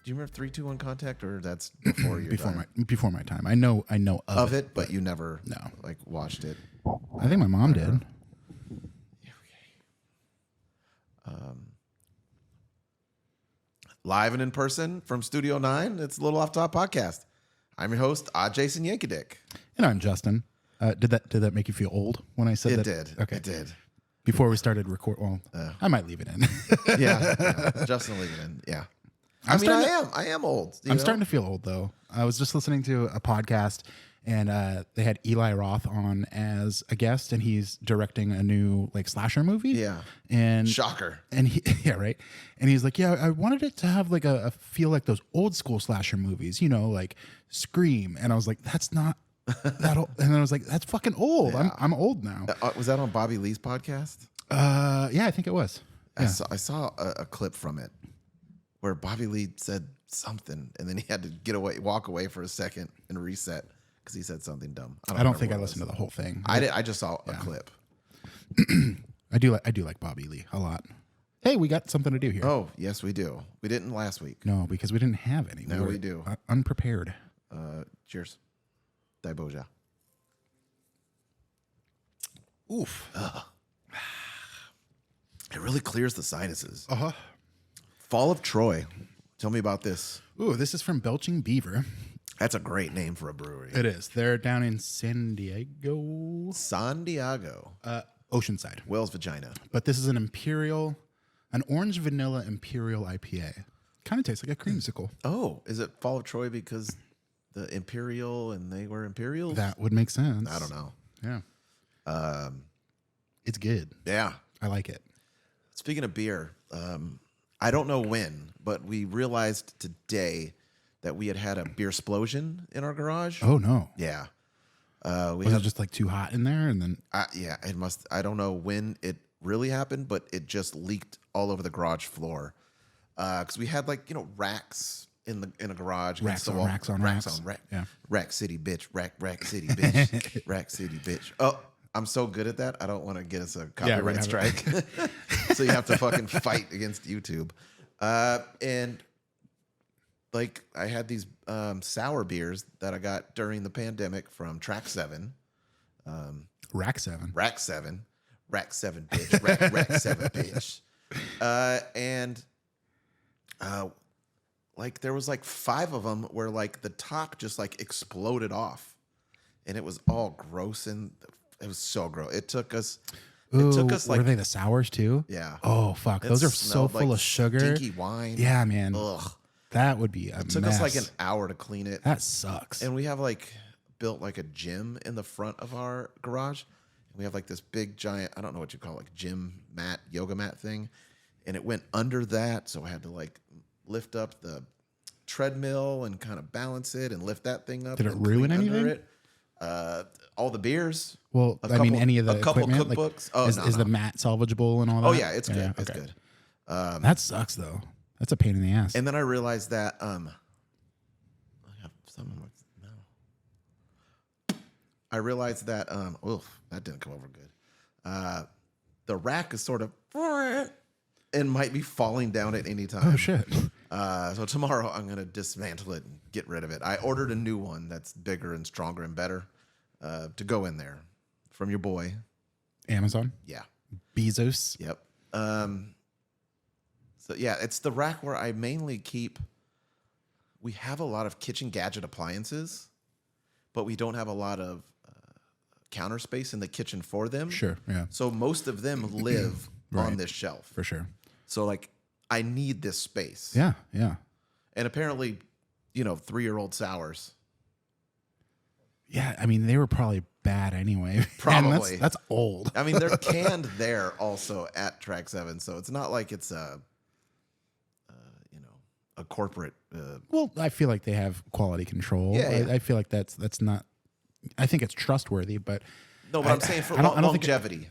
Do you remember 3, 2, 1 Contact, or that's before your before my time? I know of it, but you never no like watched it. I think my mom did. Live and in person from Studio 9, it's a Little Off Top Podcast. I'm your host, Jason Yankovic. And I'm Justin. Did that make you feel old when I said that? It did. Okay. It did. Before we started record, I might leave it in. Yeah. Justin will leave it in. Yeah. I am old. I'm starting to feel old though. I was just listening to a podcast and they had Eli Roth on as a guest, and he's directing a new like slasher movie. Yeah. And shocker. And right. And he's like, I wanted it to have like a feel like those old school slasher movies, like Scream. And I was like, that's not that old. And then I was like, that's fucking old. Yeah. I'm old now. Was that on Bobby Lee's podcast? Yeah, I think it was. Yeah. I saw a clip from it where Bobby Lee said something, and then he had to walk away for a second and reset because he said something dumb. I don't think I listened to the whole thing. I just saw a clip. I do like Bobby Lee a lot. Hey, we got something to do here. Oh, yes, we do. We didn't last week. No, because we didn't have any. No, we do. Unprepared. Cheers. Daiboja. Oof. It really clears the sinuses. Uh-huh. Fall of Troy. Tell me about this. Ooh, this is from Belching Beaver. That's a great name for a brewery. It is. They're down in San Diego. Oceanside. Whale's vagina. But this is an orange vanilla imperial IPA. Kind of tastes like a creamsicle. Oh, is it Fall of Troy because the imperial and they were imperials? That would make sense. I don't know. Yeah. It's good. Yeah. I like it. Speaking of beer, I don't know when, but we realized today that we had a beer explosion in our garage. Oh, no. Yeah. Was it just like too hot in there? And then yeah, it must. I don't know when it really happened, but it just leaked all over the garage floor. Because we had racks in a garage. Racks on racks. Yeah. Rack City, bitch. Rack City, bitch. Rack City, bitch. Oh, I'm so good at that. I don't want to get us a copyright strike. So you have to fucking fight against YouTube. And I had these sour beers that I got during the pandemic from Track 7. Rack 7. Rack 7. Rack 7, bitch. Rack 7, bitch. And there was 5 of them where the top just exploded off. And it was all gross, and it was so gross. It took us were they the sours too? Yeah. Oh fuck. Those are so full of sugar. Stinky wine. Yeah, man. Ugh. That would be a mess. It took us an hour to clean it. That sucks. And we have built a gym in the front of our garage. And we have this big giant, I don't know what you call it, gym mat, yoga mat thing. And it went under that, so I had to lift up the treadmill and kind of balance it and lift that thing up. Did it ruin anything? All the beers. Well, any of the equipment, cookbooks. Is the mat salvageable and all that? Oh yeah, it's good. Yeah, it's good. That sucks though. That's a pain in the ass. And then I realized that I have someone. No. I realized that that didn't come over good. The rack is sort of and might be falling down at any time. Oh shit. So tomorrow I'm going to dismantle it and get rid of it. I ordered a new one that's bigger and stronger and better to go in there from your boy. Amazon? Yeah. Bezos? Yep. So yeah, it's the rack where I mainly keep. We have a lot of kitchen gadget appliances, but we don't have a lot of counter space in the kitchen for them. Sure, yeah. So most of them live on this shelf. For sure. So I need this space. Yeah, yeah. And apparently, 3-year-old sours. Yeah, I mean, they were probably bad anyway. Probably. Man, that's old. I mean, they're canned there also at Track 7, so it's not like it's a corporate. Well, I feel like they have quality control. Yeah. I feel like that's not. I think it's trustworthy, but no. But I'm saying for longevity.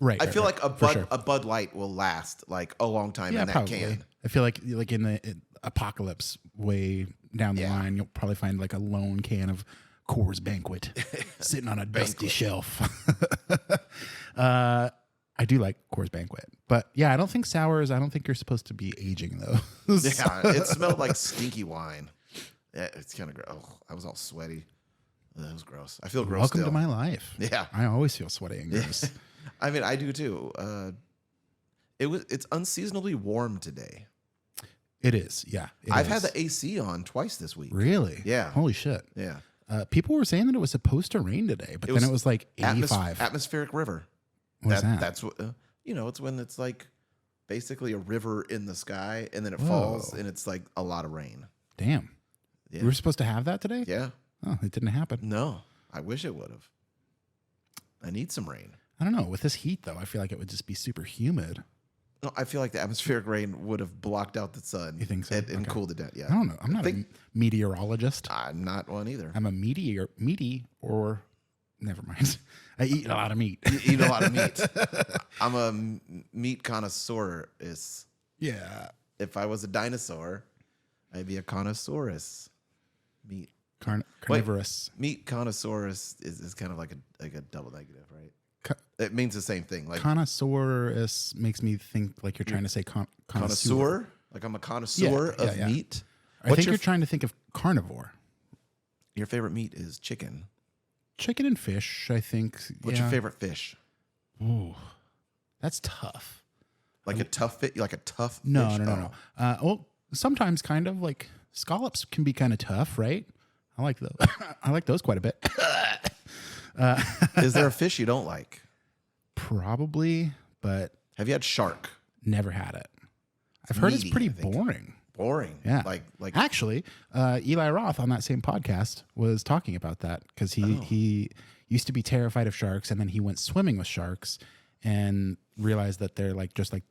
Right. I feel like a Bud Light will last a long time in that probably. can. I feel like in the apocalypse way down the line, you'll probably find a lone can of Coors Banquet sitting on a dusty shelf. I do like Coors Banquet, but yeah, I don't think sours. I don't think you're supposed to be aging those. Yeah, it smelled like stinky wine. Yeah, it's kind of gross. Oh, I was all sweaty. That was gross. I feel gross. Welcome still. to my life. Yeah, I always feel sweaty and gross. I mean, I do too. It's unseasonably warm today. It is. Yeah, I've had the AC on twice this week. Really? Yeah. Holy shit. Yeah. People were saying that it was supposed to rain today, but then it was like 85. Atmospheric river. What is that? That's what it's when it's like basically a river in the sky, and then it falls, and it's like a lot of rain. Damn. Yeah. We were supposed to have that today? Yeah. Oh, it didn't happen. No, I wish it would have. I need some rain. I don't know. With this heat, though, I feel like it would just be super humid. No, I feel like the atmospheric rain would have blocked out the sun. You think so? And cooled it down. Yeah. I don't know. I'm not a meteorologist. I'm not one either. I'm a or never mind. I eat a lot of meat. You eat a lot of meat. I'm a meat connoisseur. Yeah. If I was a dinosaur, I'd be a connoissaurus. Meat. Carnivorous. Wait, meat connoissaurus is kind of like a double negative, right? It means the same thing. Like connoissaurus makes me think like you're trying to say connoisseur. Like I'm a connoisseur of meat. I think you're trying to think of carnivore. Your favorite meat is chicken. Chicken and fish, I think. What's your favorite fish? Ooh, that's tough. Like a tough fit, like a tough fish? No. Well, sometimes kind of like scallops can be kind of tough, right? I like those. I like those quite a bit. Is there a fish you don't like? Probably, but have you had shark? Never had it. I've heard it's pretty boring. Boring. Yeah. Like actually, Eli Roth on that same podcast was talking about that because he used to be terrified of sharks, and then he went swimming with sharks and realized that they're like just like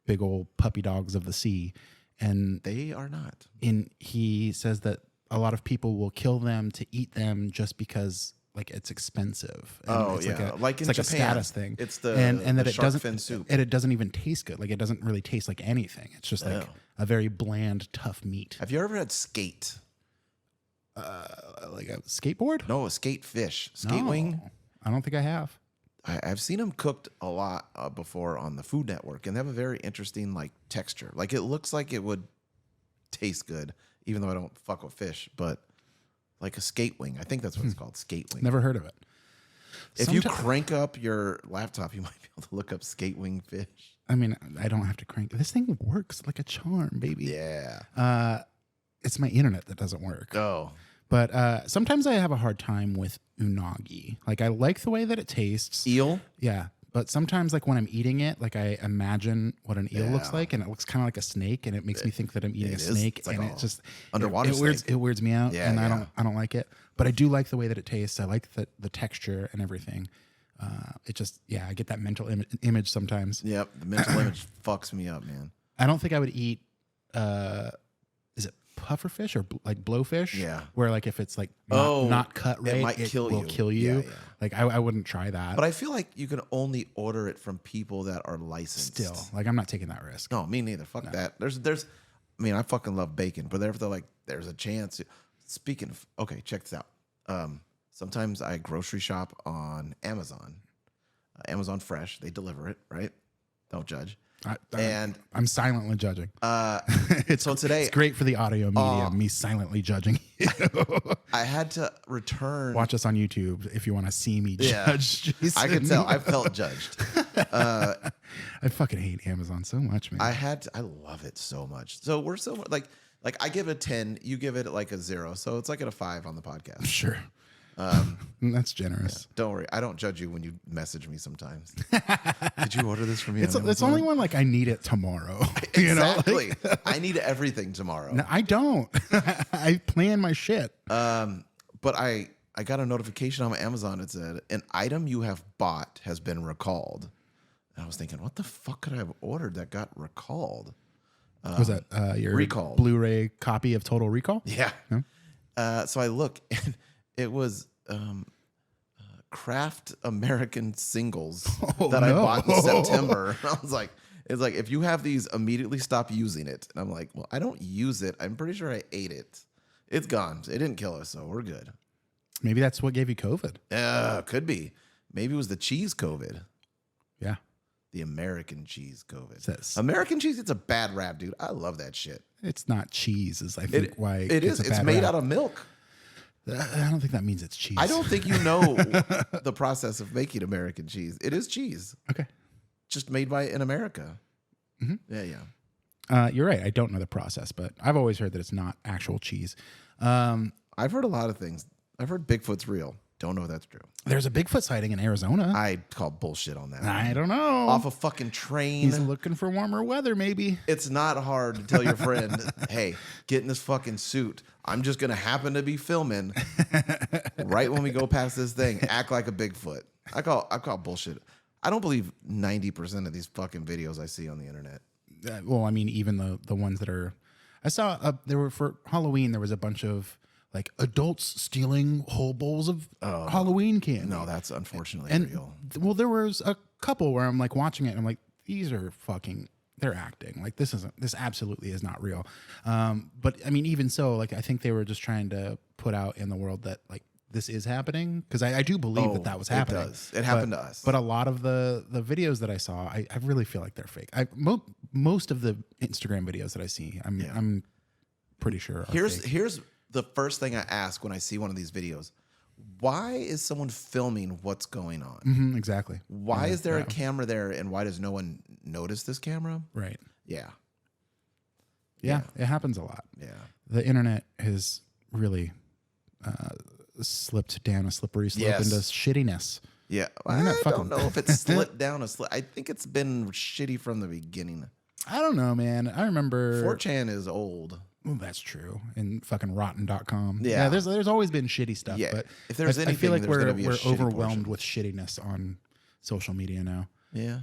big old puppy dogs of the sea, and they are not. And he says that a lot of people will kill them to eat them just because like it's expensive. And it's like in it's like Japan, a status thing. It's the and that the it shark doesn't fin soup. And it doesn't even taste good. Like it doesn't really taste like anything. It's just like a very bland, tough meat. Have you ever had skate? Like a skateboard? No, a skate fish, skate wing. I don't think I have. I've seen them cooked a lot before on the Food Network, and they have a very interesting like texture. Like it looks like it would taste good, even though I don't fuck with fish, but like a skate wing. I think that's what it's called, skate wing. Never heard of it. If you crank up your laptop, you might be able to look up skate wing fish. I mean, I don't have to crank. This thing works like a charm, baby. Yeah. It's my internet that doesn't work. Oh. But sometimes I have a hard time with unagi. Like I like the way that it tastes. Eel? Yeah. But sometimes like when I'm eating it, like I imagine what an eel looks like, and it looks kind of like a snake, and it makes me think that I'm eating a snake, it's like and it just underwater it weirds me out, and yeah. I don't like it. But I do like the way that it tastes. I like the texture and everything. It just I get that mental image sometimes. Yep, the mental image fucks me up, man. I don't think I would eat. Is it pufferfish or like blowfish? Yeah. Where like if it's like not cut right, it might will kill you. Yeah. Like I wouldn't try that. But I feel like you can only order it from people that are licensed. Still, like I'm not taking that risk. No, me neither. Fuck that. There's. I mean, I fucking love bacon, but they're like, there's a chance. Speaking of, okay, check this out. Sometimes I grocery shop on Amazon. Amazon Fresh, they deliver it, right? Don't judge. I'm silently judging. So today, it's great for the audio medium. Me silently judging. I had to return. Watch us on YouTube if you want to see me judge. Jason. I can tell. I felt judged. I fucking hate Amazon so much, man. I love it so much. So we're so like I give it a 10. You give it like a 0. So it's like at a 5 on the podcast. Sure. That's generous. Yeah, don't worry. I don't judge you when you message me sometimes. Did you order this for me? It's only when like I need it tomorrow. Exactly. You know? Like, I need everything tomorrow. No, I don't. I plan my shit. But I got a notification on my Amazon. It said an item you have bought has been recalled. And I was thinking, what the fuck could I have ordered that got recalled? Was that your Recall Blu-ray copy of Total Recall? Yeah. So I look, and it was Kraft American singles that I bought in September. I was like, it's like, if you have these, immediately stop using it. And I'm like, well, I don't use it. I'm pretty sure I ate it. It's gone. It didn't kill us, so we're good. Maybe that's what gave you COVID. Could be. Maybe it was the cheese COVID. Yeah. The American cheese COVID. Says- American cheese, it's a bad rap, dude. I love that shit. It's not cheese, is I think why it is. It's made out of milk. I don't think that means it's cheese. I don't think you know the process of making American cheese. It is cheese. Okay. Just made in America. Mm-hmm. Yeah. You're right. I don't know the process, but I've always heard that it's not actual cheese. I've heard a lot of things. I've heard Bigfoot's real. Don't know if that's true. There's a Bigfoot sighting in Arizona. I call bullshit on that. I don't know. Off a fucking train. He's looking for warmer weather, maybe. It's not hard to tell your friend, hey, get in this fucking suit. I'm just going to happen to be filming right when we go past this thing. Act like a Bigfoot. I call bullshit. I don't believe 90% of these fucking videos I see on the internet. Well, I mean, even the ones that are... I saw, there were for Halloween, there was a bunch of like adults stealing whole bowls of Halloween candy. No, that's unfortunately real. Well, there was a couple where I'm like watching it and I'm like, these are fucking, they're acting. Like this absolutely is not real. But I mean, even so, like I think they were just trying to put out in the world that like this is happening. Cause I do believe that was happening. It does. It happened to us. But a lot of the videos that I saw, I really feel like they're fake. Most of the Instagram videos that I see, I'm pretty sure are fake. Here's the first thing I ask when I see one of these videos. Why is someone filming what's going on? Mm-hmm, exactly. Why is there a camera there and why does no one notice this camera? Right. Yeah. Yeah, it happens a lot. Yeah. The internet has really slipped down a slippery slope into shittiness. Yeah. I don't know if it's slipped down a slip. I think it's been shitty from the beginning. I don't know, man. I remember 4chan is old. Well, that's true. And fucking rotten.com. Yeah. there's always been shitty stuff. Yeah. But If there's anything, I feel like there's gonna be a we're shitty overwhelmed portion. with shittiness on social media now. Yeah.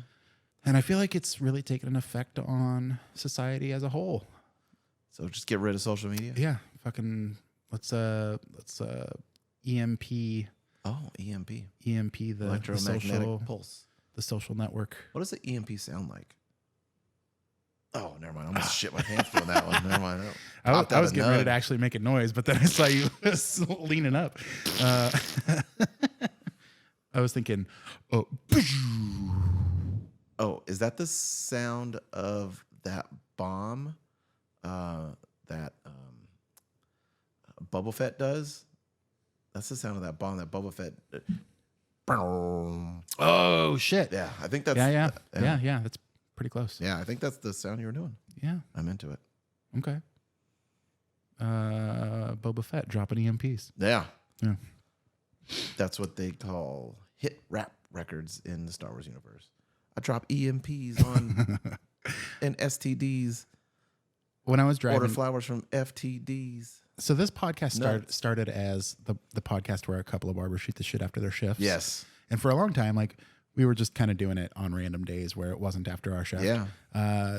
And I feel like it's really taken an effect on society as a whole. So just get rid of social media? Yeah. Fucking let's EMP. Oh, EMP. EMP, the Electromagnetic pulse. The social network. What does the EMP sound like? Oh, never mind. I almost shit my pants doing that one. Never mind. I was getting ready to actually make a noise, but then I saw you leaning up. I was thinking, is that the sound of that bomb that Boba Fett does? That's the sound of that bomb that Boba Fett. Oh shit! Yeah, I think that's yeah. That's pretty close. Yeah, I think that's the sound you were doing. Yeah, I'm into it. Okay. Boba Fett dropping EMPs. Yeah. Yeah. That's what they call hit rap records in the Star Wars universe. I drop EMPs on and STDs. When I was driving, order flowers from FTDs. So this podcast started as the podcast where a couple of barbers shoot the shit after their shifts. Yes. And for a long time, like we were just kind of doing it on random days where it wasn't after our shift. Yeah.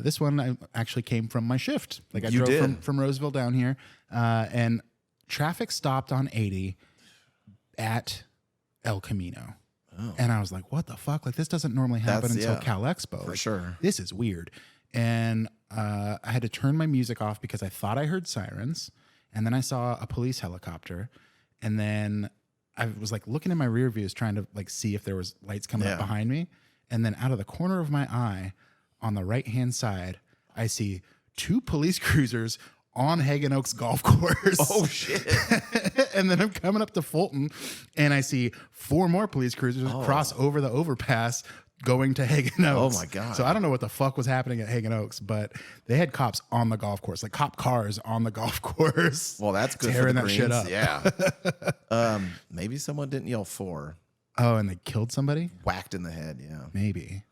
This one actually came from my shift. Like I You drove did. from Roseville down here, and traffic stopped on 80 at El Camino. Oh. And I was like, what the fuck? Like this doesn't normally happen until Cal Expo. For like, sure. This is weird. And I had to turn my music off because I thought I heard sirens. And then I saw a police helicopter. And then I was like looking in my rear views trying to like see if there was lights coming up behind me. And then out of the corner of my eye on the right-hand side, I see two police cruisers on Hagen Oaks Golf Course. Oh, shit. And then I'm coming up to Fulton and I see four more police cruisers cross over the overpass going to Hagen Oaks. Oh, my God. So I don't know what the fuck was happening at Hagen Oaks, but they had cops on the golf course, like cop cars on the golf course. Well, that's good tearing for the that shit Greens. up. Yeah. Maybe someone didn't yell 4. Oh, and they killed somebody? Whacked in the head, yeah. Maybe.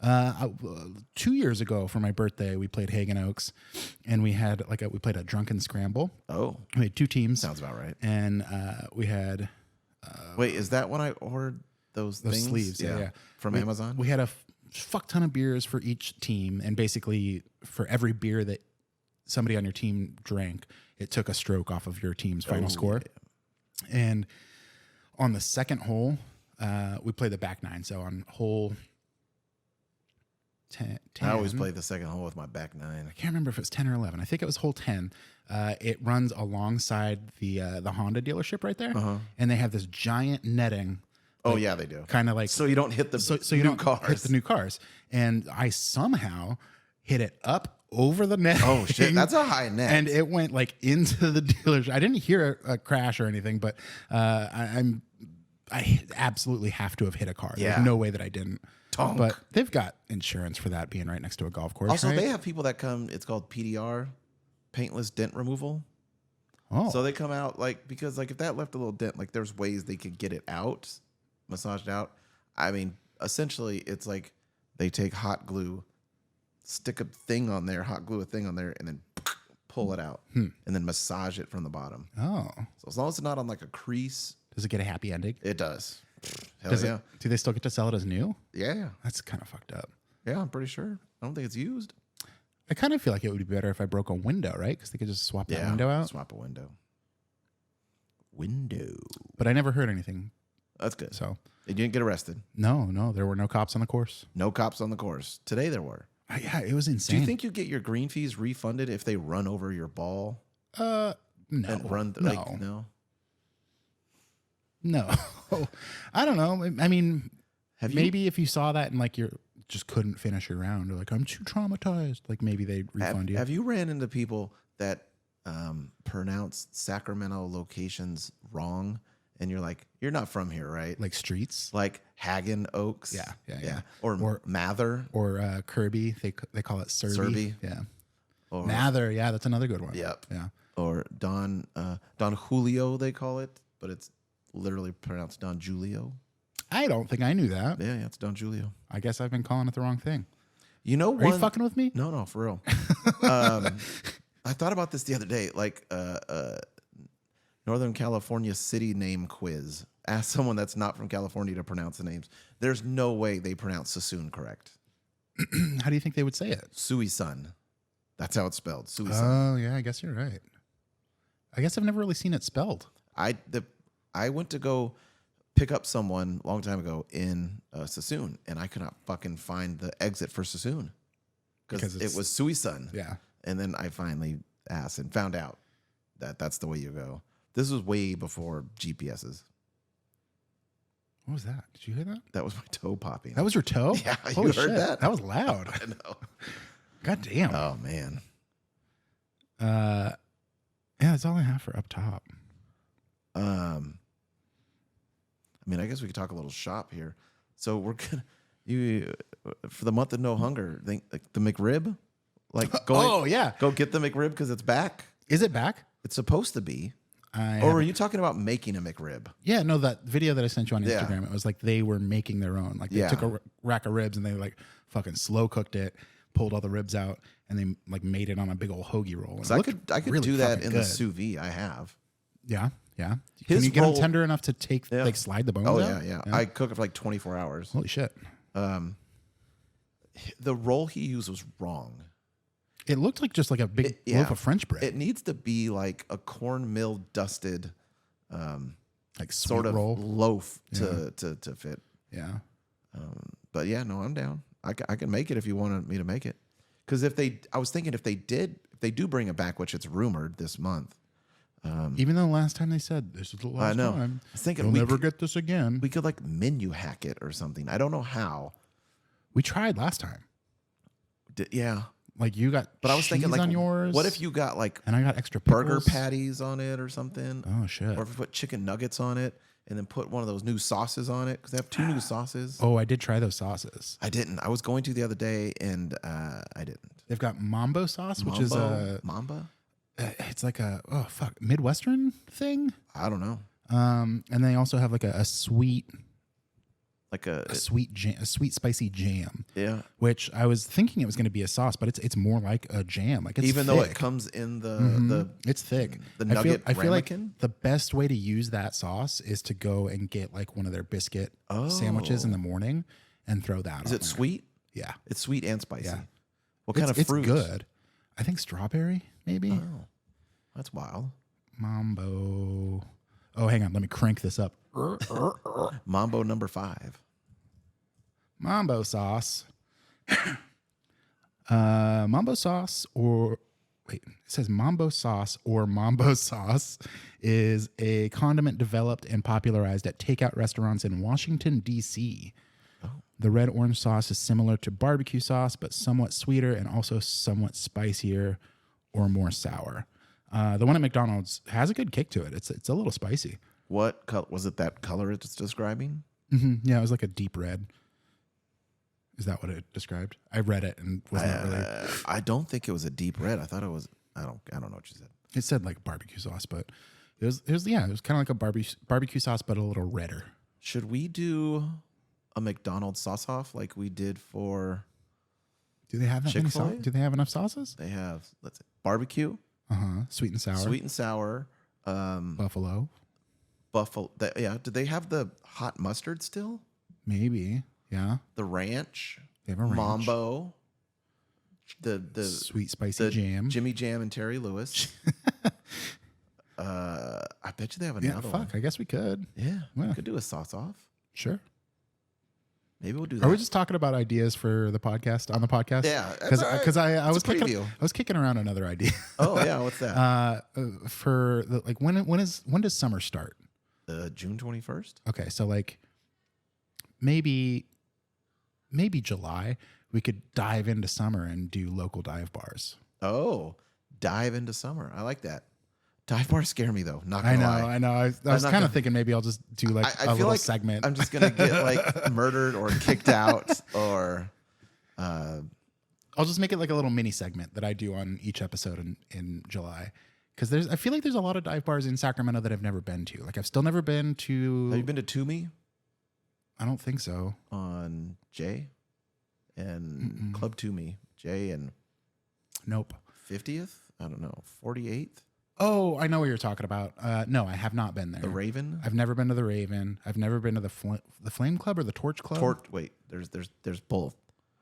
2 years ago for my birthday, we played Hagen Oaks, and we had we played a drunken scramble. Oh. We had 2 teams. Sounds about right. And we had... Wait, is that when I ordered those things? Sleeves, yeah. From Amazon? We had a fuck ton of beers for each team, and basically for every beer that somebody on your team drank, it took a stroke off of your team's final score. Yeah. And on the second hole, we played the back 9. So on hole 10, I always play the second hole with my back 9. I can't remember if it was 10 or 11. I think it was hole 10. It runs alongside the Honda dealership right there. And they have this giant netting Oh yeah, they do. Kind of like So you don't hit the so you don't cars. hit the new cars. And I somehow hit it up over the net. Oh shit, that's a high net. And it went like into the dealership. I didn't hear a crash or anything, but I absolutely have to have hit a car. Yeah. There's no way that I didn't. Tonk. But they've got insurance for that being right next to a golf course. Also, right? they have people that come. It's called PDR, paintless dent removal. Oh, So they come out like because like if that left a little dent, like there's ways they could get it out, massaged out. I mean, essentially, it's like they take hot glue, stick a thing on there, hot glue a thing on there, and then pull it out, and then massage it from the bottom. oh. So as long as it's not on like a crease, Does it get a happy ending? it does. Hell Does yeah. do they still get to sell it as new? Yeah. That's kind of fucked up. Yeah, I'm pretty sure. I don't think it's used. I kind of feel like it would be better if I broke a window, right? Because they could just swap that window out. Swap a window. Window. But I never heard anything. That's good. So You didn't get arrested. no, there were no cops on the course. No cops on the course. Today there were. Yeah, it was insane. Do you think you get your green fees refunded if they run over your ball? No. And run like no. No. I don't know. I mean, Have you maybe if you saw that and like you just couldn't finish your round, or like I'm too traumatized, like maybe they'd refund you. Have you ran into people that pronounce Sacramento locations wrong, and you're like, you're not from here, right? Like streets, Like Hagen Oaks, yeah. or Mather, or Kirby. They call it Serby. Yeah. or Mather. Yeah, that's another good one. Yep. Yeah. or Don Julio, they call it, but it's literally pronounced Don Julio. I don't think I knew that. Yeah, it's Don Julio. I guess I've been calling it the wrong thing. You know, Are you fucking with me? No, for real. I thought about this the other day, like Northern California city name quiz. Ask someone that's not from California to pronounce the names. There's no way they pronounce Sassoon correct. How do you think they would say it? Suisun. That's how it's spelled. Suisun. Oh, yeah, I guess you're right. I guess I've never really seen it spelled. I went to go pick up someone a long time ago in Sassoon, and I could not fucking find the exit for Sassoon because it was Suisun. Yeah. And then I finally asked and found out that that's the way you go. This was way before GPSs. What was that? Did you hear that? That was my toe popping. That was your toe? Yeah, Holy you shit. heard that? That was loud. I know. God damn. Oh, man. Yeah, that's all I have for up top. I mean, I guess we could talk a little shop here. So we're gonna for the month of No Hunger, think like the McRib, like go get the McRib because it's back. Is it back? It's supposed to be. Or are you talking about making a McRib? Yeah, no, that video that I sent you on Yeah. Instagram, it was like they were making their own. Like they took a rack of ribs and they like fucking slow cooked it, pulled all the ribs out, and they like made it on a big old hoagie roll. So I could really do that in the sous vide. I have. Yeah. Can His you get roll- them tender enough to take like slide the bones out? Oh yeah. I cook it for like 24 hours. Holy shit. The roll he used was wrong. It looked like just like a big loaf of French bread. It needs to be like a cornmeal dusted, like sort of roll. loaf to fit. Yeah. But yeah, no, I'm down. I can make it if you wanted me to make it. Because I was thinking if they do bring it back, which it's rumored this month. Even though last time they said this is the last I know. time, I was thinking you'll we never could- get this again. We could like menu hack it or something. I don't know how. We tried last time. Yeah. Like you got, But I was thinking, cheese like, on yours. what if you got like and I got extra burger pickles. patties on it or something? Oh shit! Or if you put chicken nuggets on it and then put one of those new sauces on it because they have 2 new sauces. Oh, I did try those sauces. I didn't. I was going to the other day and I didn't. They've got mambo sauce, which is Mamba. it's like a Midwestern thing. I don't know. And they also have like a sweet, Like a sweet spicy jam. Yeah. Which I was thinking it was going to be a sauce, but it's more like a jam. Like it's even thick. though it comes in the It's thick. the nugget I feel like ramekin? the best way to use that sauce is to go and get like one of their biscuit sandwiches in the morning and throw that. Is it sweet? Yeah, It's sweet and spicy. Yeah. What kind of fruit? It's good. I think strawberry, maybe. Oh, that's wild. Mambo. Oh, hang on. Let me crank this up. Mambo number 5. Mambo sauce. Mambo sauce or Wait, it says Mambo sauce or Mambo sauce is a condiment developed and popularized at takeout restaurants in Washington, D.C. Oh. The red orange sauce is similar to barbecue sauce, but somewhat sweeter and also somewhat spicier or more sour. The one at McDonald's has a good kick to it. It's a little spicy. What was it? That color it's describing? Mm-hmm. Yeah, it was like a deep red. Is that what it described? I read it and wasn't really. I don't think it was a deep red. I thought it was. I don't know what you said. It said like barbecue sauce, but it was kind of like a barbecue sauce, but a little redder. Should we do a McDonald's sauce off like we did for? Do they have that many Chick-fil-A? Do they have enough sauces? They have. Let's see, barbecue, Sweet and sour, sweet and sour, buffalo. Yeah. Do they have the hot mustard still? Maybe. Yeah. The ranch. They have a ranch. Mambo. The Sweet spicy jam. Jimmy Jam and Terry Lewis. I bet you they have Yeah, another fuck. one. I guess we could. Yeah, Yeah. we could do a sauce off. Sure. Maybe we'll do that. Are we just talking about ideas for the podcast on the podcast? Yeah, because I was a preview. I was kicking around another idea. Oh yeah, what's that? For the, like when does summer start? June 21st. Okay, so like maybe July we could dive into summer and do local dive bars. Oh, dive into summer. I like that. Dive bars scare me though. Not gonna lie. I know. I was kind of thinking maybe I'll just do like I a feel little like segment. I'm just gonna get like murdered or kicked out or. I'll just make it like a little mini segment that I do on each episode in July. Because I feel like there's a lot of dive bars in Sacramento that I've never been to. Like I've still never been to. Have you been to Toomey? I don't think so. On J and Club Toomey, J and Nope. 50th. I don't know, 48th. Oh, I know what you're talking about. No, I have not been there. The Raven. I've never been to the Raven. I've never been to the Flame Club or the Torch Club. Wait, there's both.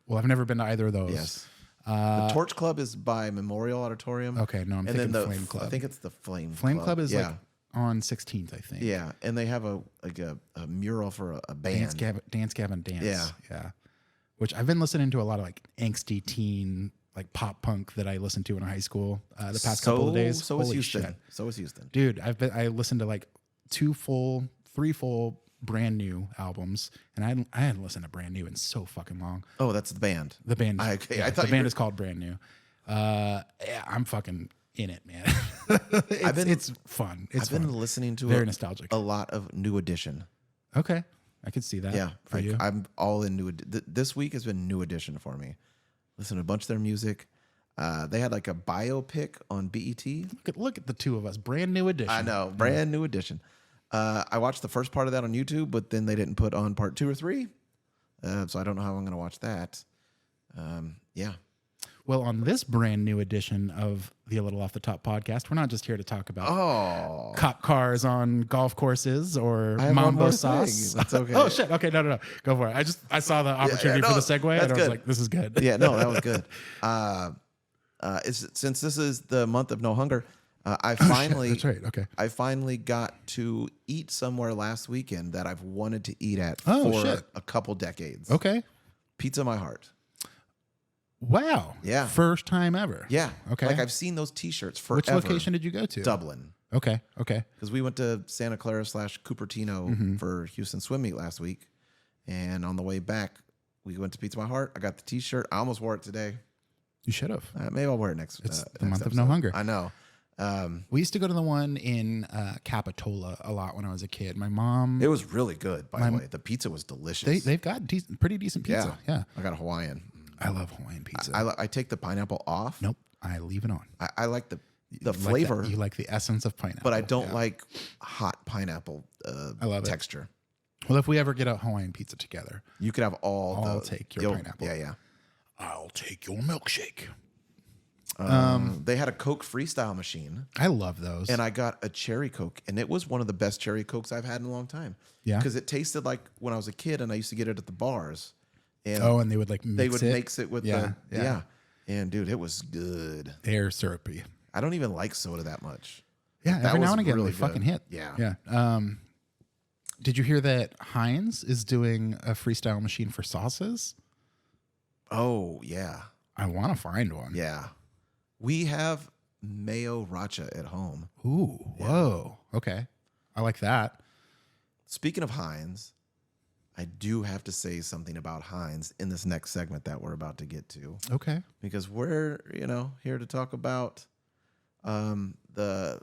Well, I've never been to either of those. Yes. The Torch Club is by Memorial Auditorium. Okay, no, I'm thinking the Flame Club. I think it's the Flame Flame Club is like on 16th, I think. Yeah, and they have a mural for a band. Dance Gavin Dance. Yeah. Yeah. Which I've been listening to a lot of like angsty teen, like pop punk that I listened to in high school the past couple of days. So Holy is Houston. shit. So is Houston. Dude, I listened to like 3 full brand new albums, and I hadn't listened to brand new in so fucking long. Oh, that's the band. The band. I thought the band is called Brand New. Yeah, I'm fucking in it, man. It's fun. I've been listening to very nostalgic. A lot of New Edition. Okay, I could see that. Yeah, for you. I'm all in this week has been New Edition for me. Listen to a bunch of their music. They had like a biopic on BET. Look at the two of us. Brand New Edition. I know, brand new edition. I watched the first part of that on YouTube, but then they didn't put on part 2 or 3. So I don't know how I'm going to watch that. Yeah. Well, on this brand new edition of the A Little Off the Top podcast, we're not just here to talk about cop cars on golf courses or Mambo sauce. That's okay. Oh shit. Okay, no. Go for it. I saw the opportunity for the segue, and I was like, this is good. Yeah, no, that was good. Since this is the month of No Hunger, I finally that's right. Okay. I finally got to eat somewhere last weekend that I've wanted to eat at Oh, for shit. a couple decades. Okay. Pizza My Heart. Wow. Yeah. First time ever. Yeah. Okay. Like I've seen those T-shirts forever. Which location did you go to? Dublin. Okay. Because we went to Santa Clara / Cupertino for Houston Swim Meet last week. And on the way back, we went to Pizza My Heart. I got the T-shirt. I almost wore it today. You should have. Maybe I'll wear it next. It's the next month episode. of No Hunger. I know. We used to go to the one in Capitola a lot when I was a kid. My mom. It was really good, by the way. The pizza was delicious. They've got pretty decent pizza. Yeah. I got a Hawaiian. I love Hawaiian pizza. I take the pineapple off. Nope. I leave it on. I like the flavor. You like the essence of pineapple. But I don't like hot pineapple I love texture. Well, if we ever get a Hawaiian pizza together, You could have I'll take your pineapple. Yeah. I'll take your milkshake. They had a Coke Freestyle machine. I love those. And I got a cherry Coke, and it was one of the best cherry Cokes I've had in a long time. Yeah. Because it tasted like when I was a kid, and I used to get it at the bars. And and they would like mix it with yeah. And dude, it was good. They're syrupy. I don't even like soda that much. Yeah, That every now was and again really they fucking good. hit. Yeah. Yeah. Did you hear that Heinz is doing a freestyle machine for sauces? Oh, yeah. I want to find one. Yeah. We have mayo racha at home. Ooh, whoa. Okay. I like that. Speaking of Heinz, I do have to say something about Heinz in this next segment that we're about to get to. Okay. Because we're, here to talk about the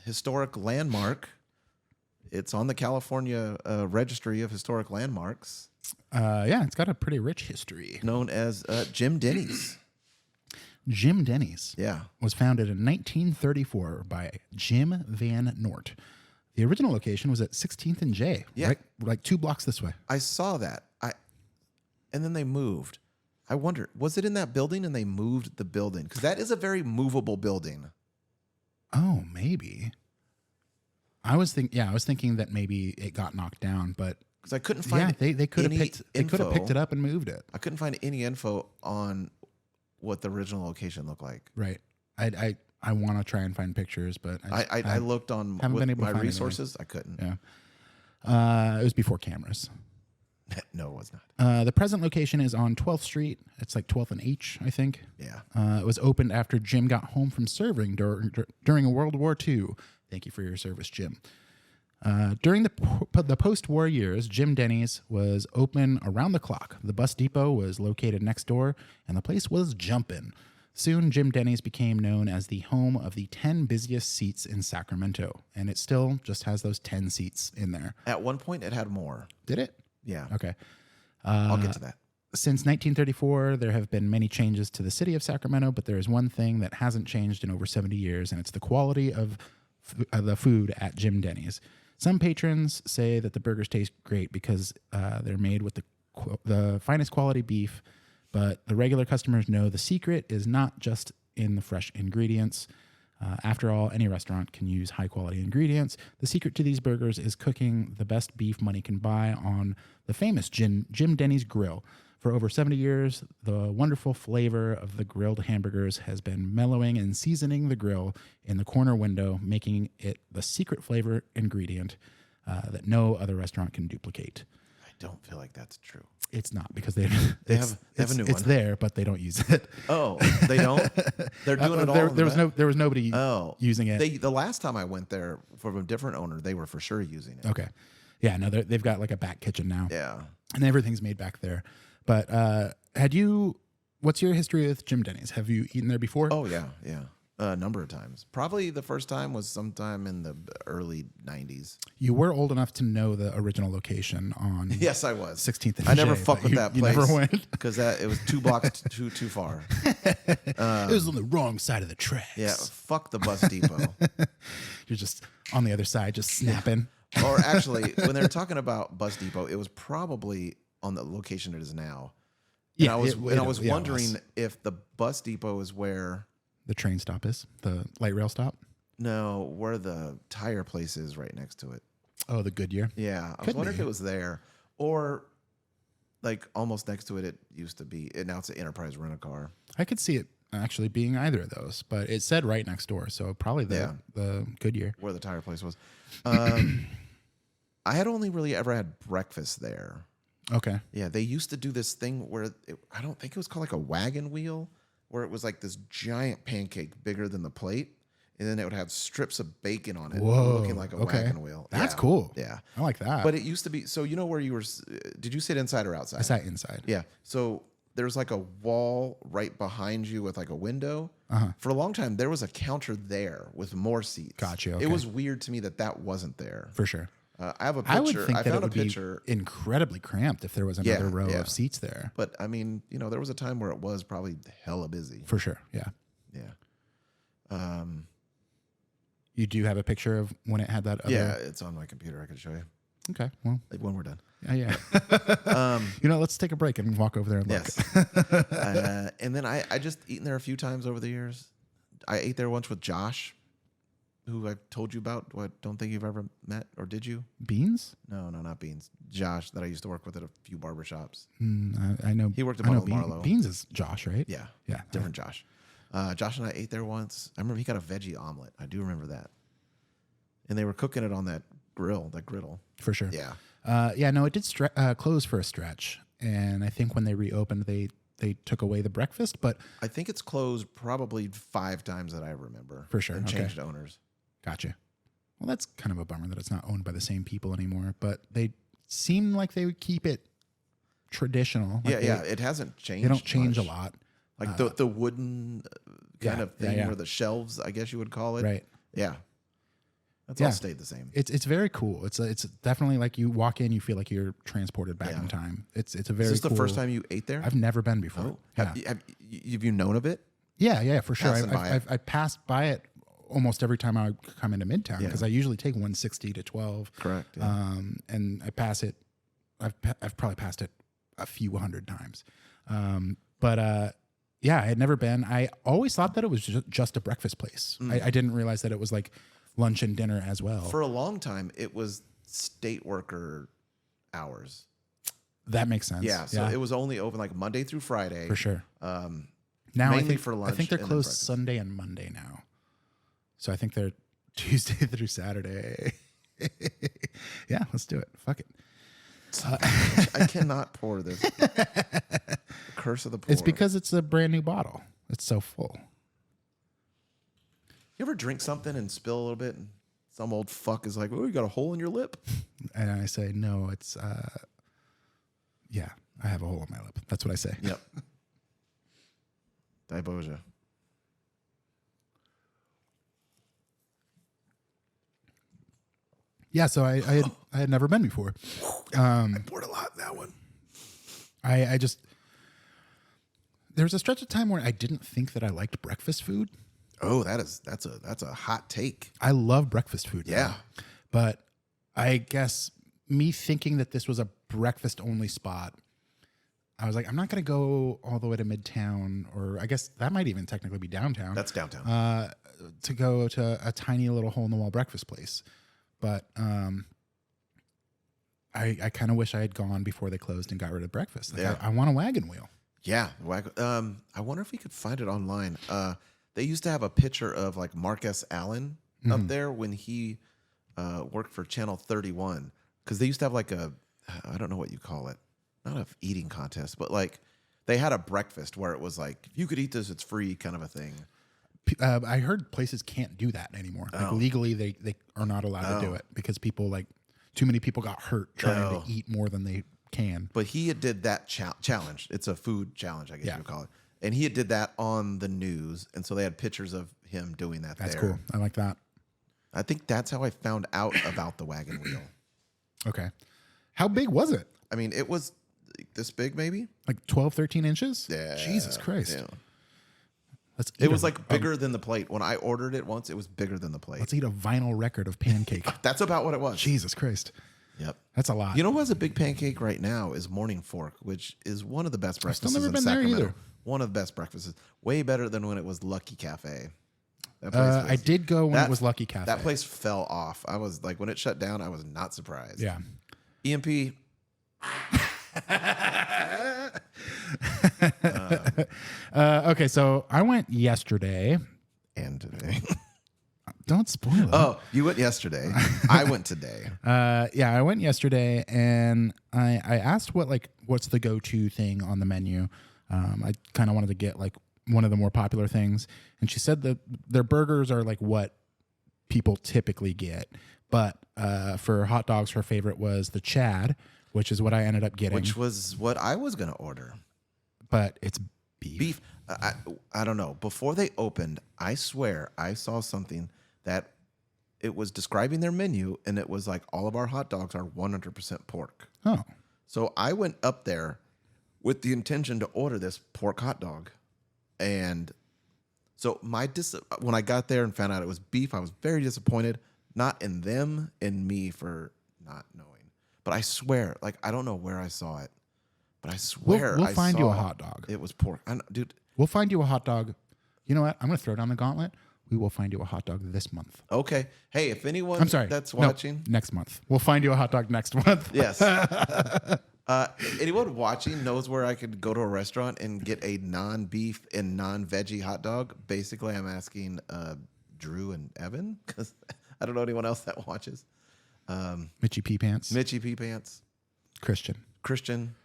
historic landmark. It's on the California Registry of Historic Landmarks. Yeah, it's got a pretty rich history. Known as Jim Denny's. Jim Denny's Yeah. was founded in 1934 by Jim Van Noort. The original location was at 16th and J, right? Like 2 blocks this way. I saw that. And then they moved. I wonder, was it in that building and they moved the building? Because that is a very movable building. Oh, maybe. I was thinking that maybe it got knocked down, but because I couldn't find they could have picked it up and moved it. I couldn't find any info on what the original location looked like. Right. I want to try and find pictures, but I looked on with my resources. I couldn't. Yeah. It was before cameras. No, it was not. The present location is on 12th Street. It's like 12th and H, I think. Yeah. It was opened after Jim got home from serving during World War II. Thank you for your service, Jim. During the post-war years, Jim Denny's was open around the clock. The bus depot was located next door, and the place was jumping. Soon, Jim Denny's became known as the home of the 10 busiest seats in Sacramento, and it still just has those 10 seats in there. At one point, it had more. Did it? Yeah. Okay. I'll get to that. Since 1934, there have been many changes to the city of Sacramento, but there is one thing that hasn't changed in over 70 years, and it's the quality of the food at Jim Denny's. Some patrons say that the burgers taste great because they're made with the finest quality beef, but the regular customers know the secret is not just in the fresh ingredients. After all, any restaurant can use high-quality ingredients. The secret to these burgers is cooking the best beef money can buy on the famous Jim Denny's grill. For over 70 years, the wonderful flavor of the grilled hamburgers has been mellowing and seasoning the grill in the corner window, making it the secret flavor ingredient that no other restaurant can duplicate. I don't feel like that's true. It's not, because they have a new one. It's there, but they don't use it. Oh, they don't? They're doing it all. There was nobody using it. The last time I went there from a different owner, they were for sure using it. Okay. Yeah, no, they've got like a back kitchen now. Yeah. And everything's made back there. But what's your history with Jim Denny's? Have you eaten there before? Oh, yeah. A number of times. Probably the first time was sometime in the early 90s. You were old enough to know the original location on Yes, I was. 16th and I never fucked with that place. You never went? Because it was 2 blocks too far. It was on the wrong side of the tracks. Yeah, fuck the bus depot. You're just on the other side, just snapping. Or actually, when they were talking about bus depot, it was probably on the location it is now. And Yeah, I was wondering if the bus depot is where the train stop is, the light rail stop. No, where the tire place is right next to it. Oh, the Goodyear. Yeah, I was wondering if it was there or like almost next to it. It used to be. Now it's an Enterprise Rent-A-Car. I could see it actually being either of those, but it said right next door, so probably the Goodyear where the tire place was. I had only really ever had breakfast there. Okay. Yeah, they used to do this thing where I don't think it was called like a wagon wheel, where it was like this giant pancake bigger than the plate, and then it would have strips of bacon on it, looking like a wagon wheel. That's cool. Yeah, I like that. But it used to be, so you know where you were, did you sit inside or outside? I sat inside. Yeah, so there's like a wall right behind you with like a window. For a long time, there was a counter there with more seats. Gotcha. Okay. It was weird to me that wasn't there. For sure. I have a picture. I would think that it would be be incredibly cramped if there was another row of seats there. But I mean, there was a time where it was probably hella busy. For sure. Yeah. Yeah. You do have a picture of when it had that other... Yeah, it's on my computer. I could show you. Okay. Well, like when we're done. Yeah. Let's take a break and walk over there and look. Yes. And then I just eaten there a few times over the years. I ate there once with Josh, who I've told you about, who I don't think you've ever met, or did you? Beans? No, not Beans. Josh, that I used to work with at a few barbershops. I know. He worked at Butler Marlowe. Beans is Josh, right? Yeah. Yeah. Different Josh. Josh and I ate there once. I remember he got a veggie omelet. I do remember that. And they were cooking it on that griddle. For sure. Yeah. No, it did close for a stretch. And I think when they reopened, they they took away the breakfast, but I think it's closed probably 5 times that I remember. For sure. And Okay. changed owners. Gotcha. Well, that's kind of a bummer that it's not owned by the same people anymore, but they seem like they would keep it traditional. Like It hasn't changed. They don't change much. a lot. Like the wooden kind of thing where the shelves, I guess you would call it. Right. Yeah. That's all stayed the same. It's very cool. It's definitely like you walk in, you feel like you're transported back in time. It's a very. Is this cool, the first time you ate there? I've never been before. Oh, Yeah. have you known of it? Yeah, for sure. Passing by it. I passed by it almost every time I come into Midtown because I usually take 160 to 12. Correct. Yeah. And I pass it. I've probably passed it a few hundred times. But I had never been. I always thought that it was just a breakfast place. I didn't realize that it was like lunch and dinner as well. For a long time, it was state worker hours. That makes sense. Yeah, so it was only open like Monday through Friday. For sure. Now I think for lunch. I think they're and then closed breakfast. Sunday and Monday now. So I think they're Tuesday through Saturday. Yeah, let's do it. Fuck it. I cannot pour this. The curse of the pour. It's because it's a brand new bottle. It's so full. You ever drink something and spill a little bit, and some old fuck is like, "Oh, you got a hole in your lip." And I say, no, it's yeah, I have a hole in my lip. That's what I say. Yep. Diboja. Yeah, so I had never been before. I poured a lot in that one. I just there was a stretch of time where I didn't think that I liked breakfast food. Oh, that's a hot take. I love breakfast food. Yeah. Now, but I guess me thinking that this was a breakfast only spot, I was like, I'm not going to go all the way to Midtown, or I guess that might even technically be downtown. That's downtown. To go to a tiny little hole in the wall breakfast place. But I kind of wish I had gone before they closed and got rid of breakfast. Like, Yeah. I want a wagon wheel. Yeah. I wonder if we could find it online. They used to have a picture of like Marcus Allen up there when he worked for Channel 31, because they used to have like I don't know what you call it, not a eating contest, but like they had a breakfast where it was like, if you could eat this, it's free kind of a thing. I heard places can't do that anymore. Like legally, they are not allowed to do it because too many people got hurt trying to eat more than they can. But he had did that challenge. It's a food challenge, I guess you would call it. And he had did that on the news, and so they had pictures of him doing that. That's there. cool. I like that. I think that's how I found out about the wagon wheel. Okay. How big was it? I mean, it was this big, maybe. Like 12, 13 inches? Yeah. Jesus Christ. Yeah. It was like bigger than the plate. When I ordered it once, it was bigger than the plate. Let's eat a vinyl record of pancake. That's about what it was. Jesus Christ. Yep. That's a lot. You know who has a big pancake right now is Morning Fork, which is one of the best breakfasts never in been there Sacramento. either. One of the best breakfasts. Way better than when it was Lucky Cafe. That I did go when it was Lucky Cafe. That place fell off. I was like, when it shut down, I was not surprised. Yeah. EMP. Okay, so I went yesterday. And today. Don't spoil it. Oh, you went yesterday. I went today. Yeah, I went yesterday, and I asked what's the go-to thing on the menu. I kind of wanted to get like one of the more popular things, and she said that their burgers are like what people typically get, but for hot dogs, her favorite was the Chad, which is what I ended up getting. Which was what I was going to order. But it's beef. Beef. I don't know. Before they opened, I swear I saw something that it was describing their menu, and it was like, all of our hot dogs are 100% pork. Oh. So I went up there with the intention to order this pork hot dog. And so when I got there and found out it was beef, I was very disappointed. Not in them, in me for not knowing. But I swear, like, I don't know where I saw it, but I swear We'll I find you a saw hot dog. It was pork. Dude. We'll find you a hot dog. You know what? I'm going to throw down the gauntlet. We will find you a hot dog this month. Okay. Hey, if anyone that's No, watching. next month. We'll find you a hot dog next month. Yes. Anyone watching knows where I could go to a restaurant and get a non-beef and non-veggie hot dog. Basically, I'm asking Drew and Evan, because I don't know anyone else that watches. Mitchie P Pants. Mitchie P Pants. Christian.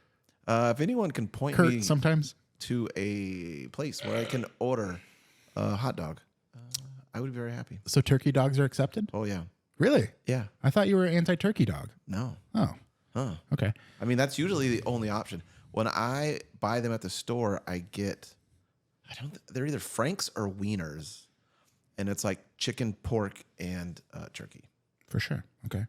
If anyone can point Kurt me. sometimes. to a place where I can order a hot dog, I would be very happy. So turkey dogs are accepted? Oh, yeah. Really? Yeah. I thought you were anti-turkey dog. No. Oh. Huh. Okay. I mean, that's usually the only option. When I buy them at the store, I get, they're either Franks or Wieners. And it's like chicken, pork, and turkey. For sure. Okay.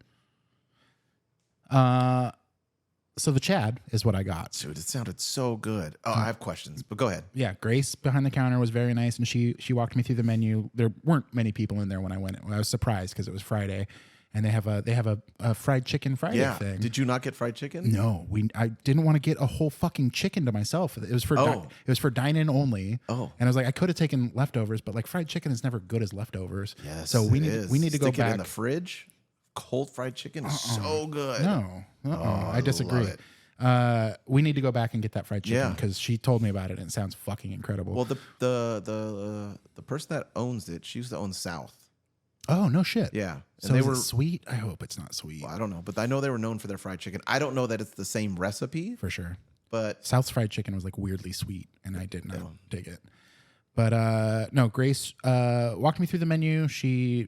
So the Chad is what I got. Dude, it sounded so good. Oh, I have questions, but go ahead. Yeah, Grace behind the counter was very nice, and she walked me through the menu. There weren't many people in there when I went. I was surprised because it was Friday, and they have a fried chicken Friday thing. Did you not get fried chicken? No, I didn't want to get a whole fucking chicken to myself. It was for dine-in only. Oh, and I was like, I could have taken leftovers, but like fried chicken is never good as leftovers. Yes, so we need to Stick go it back in the fridge. Cold fried chicken is so good. No, I disagree. love it. We need to go back and get that fried chicken Yeah. because she told me about it and it sounds fucking incredible. Well, the person that owns it, she used to own South. Oh, no shit. Yeah, and So they is were. it sweet? I hope it's not sweet. Well, I don't know, but I know they were known for their fried chicken. I don't know that it's the same recipe, For sure. but South's fried chicken was like weirdly sweet, and I did not dig it. But no, Grace walked me through the menu. She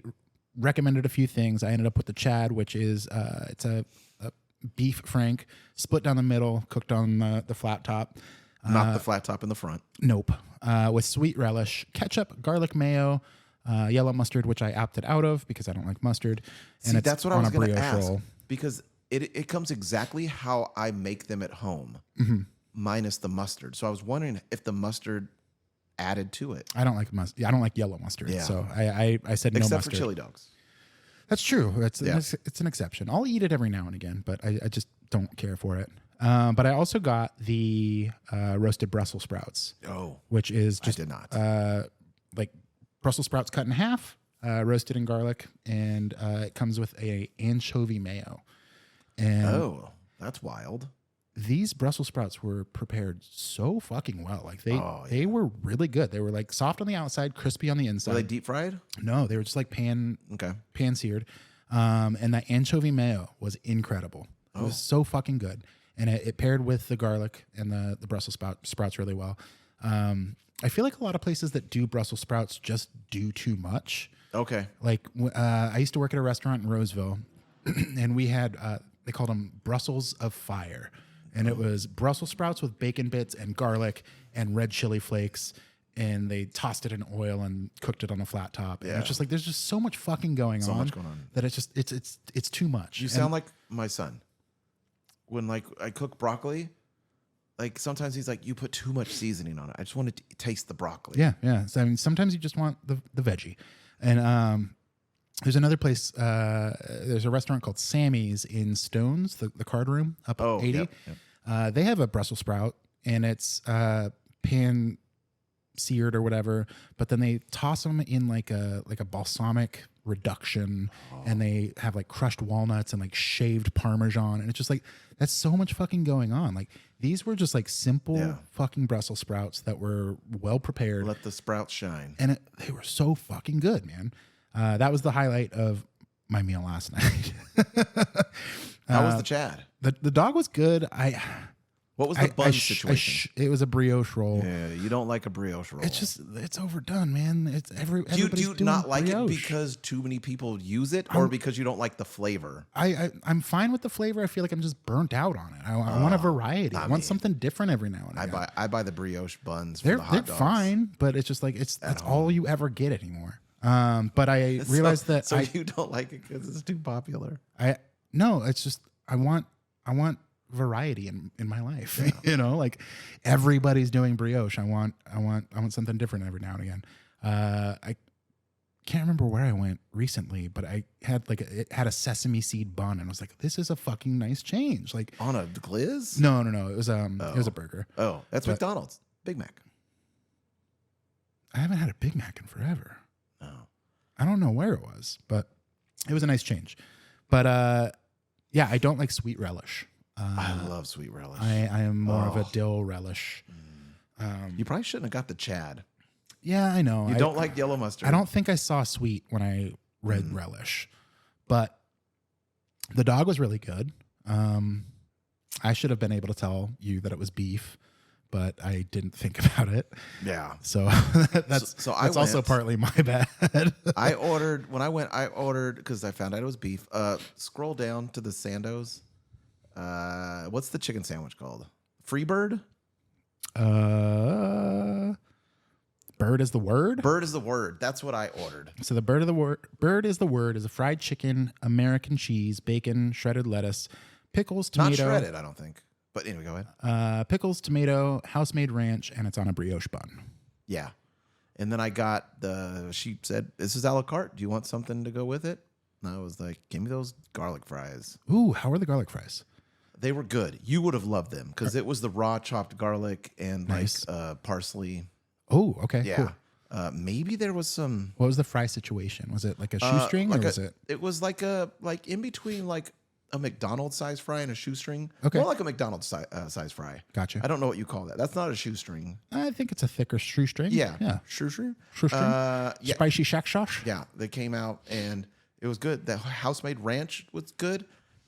recommended a few things. I ended up with the Chad, which is it's a beef frank split down the middle, cooked on the flat top. not the flat top in the front. Nope. With sweet relish, ketchup, garlic mayo, yellow mustard, which I opted out of because I don't like mustard. See, it's that's what I on was a going to brioche ask roll. because it comes exactly how I make them at home, minus the mustard. So I was wondering if the mustard added to it, I don't like mustard. I don't like yellow mustard. Yeah. So I said no except mustard. for chili dogs. That's true. It's an exception. I'll eat it every now and again, but I just don't care for it. But I also got the roasted Brussels sprouts. Oh, which is just I did not. Like Brussels sprouts cut in half, roasted in garlic, and it comes with a anchovy mayo. And that's wild. these Brussels sprouts were prepared so fucking well. Like they were really good. They were like soft on the outside, crispy on the inside. Were they deep fried? No, they were just like pan seared. And that anchovy mayo was incredible. It was so fucking good. And it paired with the garlic and the Brussels sprouts really well. I feel like a lot of places that do Brussels sprouts just do too much. Okay. Like I used to work at a restaurant in Roseville, and we had they called them Brussels of Fire, and it was Brussels sprouts with bacon bits and garlic and red chili flakes, and they tossed it in oil and cooked it on a flat top. And it's just like there's just so much fucking going on that it's just it's too much. You sound like my son. When like I cook broccoli, like sometimes he's like, "You put too much seasoning on it. I just want to taste the broccoli." Yeah. So I mean, sometimes you just want the veggie. And there's another place. There's a restaurant called Sammy's in Stones, the card room up 80. Yep. They have a Brussels sprout, and it's pan seared or whatever. But then they toss them in like a balsamic reduction, and they have like crushed walnuts and like shaved Parmesan, and it's just like that's so much fucking going on. Like these were just like simple fucking Brussels sprouts that were well prepared. Let the sprouts shine. And they were so fucking good, man. That was the highlight of my meal last night. How was the Chad? The dog was good. What was the bun situation? It was a brioche roll. Yeah, you don't like a brioche roll. It's overdone, man. It's everybody's do you doing not like brioche. it because too many people use it, or because you don't like the flavor? I'm fine with the flavor. I feel like I'm just burnt out on it. I want a variety. I want something different every now and again. I buy the brioche buns. They're for the hot dogs. fine, but it's just like that's all you ever get anymore. But I realized that you don't like it because it's too popular. No, it's just I want variety in my life. You know, like everybody's doing brioche. I want something different every now and again. I can't remember where I went recently, but I had it had a sesame seed bun, and I was like, this is a fucking nice change. Like on a glizz? No. It was a burger. Oh, that's McDonald's. Big Mac. I haven't had a Big Mac in forever. Oh. I don't know where it was, but it was a nice change. But yeah, I don't like sweet relish. I love sweet relish. I am more of a dill relish. You probably shouldn't have got the Chad. Yeah, I know. You don't like yellow mustard. I don't think I saw sweet when I read relish, but the dog was really good. I should have been able to tell you that it was beef, but I didn't think about it. Yeah. So that's I also went. partly my bad. I ordered because I found out it was beef. Scroll down to the Sandos. What's the chicken sandwich called? Freebird? Bird is the word? Bird is the word. That's what I ordered. So the bird is the word is a fried chicken, American cheese, bacon, shredded lettuce, pickles, tomato. Not shredded, I don't think. But anyway, go ahead. Pickles, tomato, house-made ranch, and it's on a brioche bun. Yeah. And then I got she said, this is a la carte. Do you want something to go with it? And I was like, give me those garlic fries. Ooh, how are the garlic fries? They were good. You would have loved them because it was the raw chopped garlic and Nice. like parsley. Oh, okay, Yeah. cool. Maybe there was some. What was the fry situation? Was it like a shoestring or was it? It was like in between like a McDonald's size fry and a shoestring. Okay. More like a McDonald's size fry. Gotcha. I don't know what you call that. That's not a shoestring. I think it's a thicker shoestring. Yeah. Yeah. Shoestring. Shoestring. Yeah. Spicy shack sauce. Yeah. They came out and it was good. The house-made ranch was good.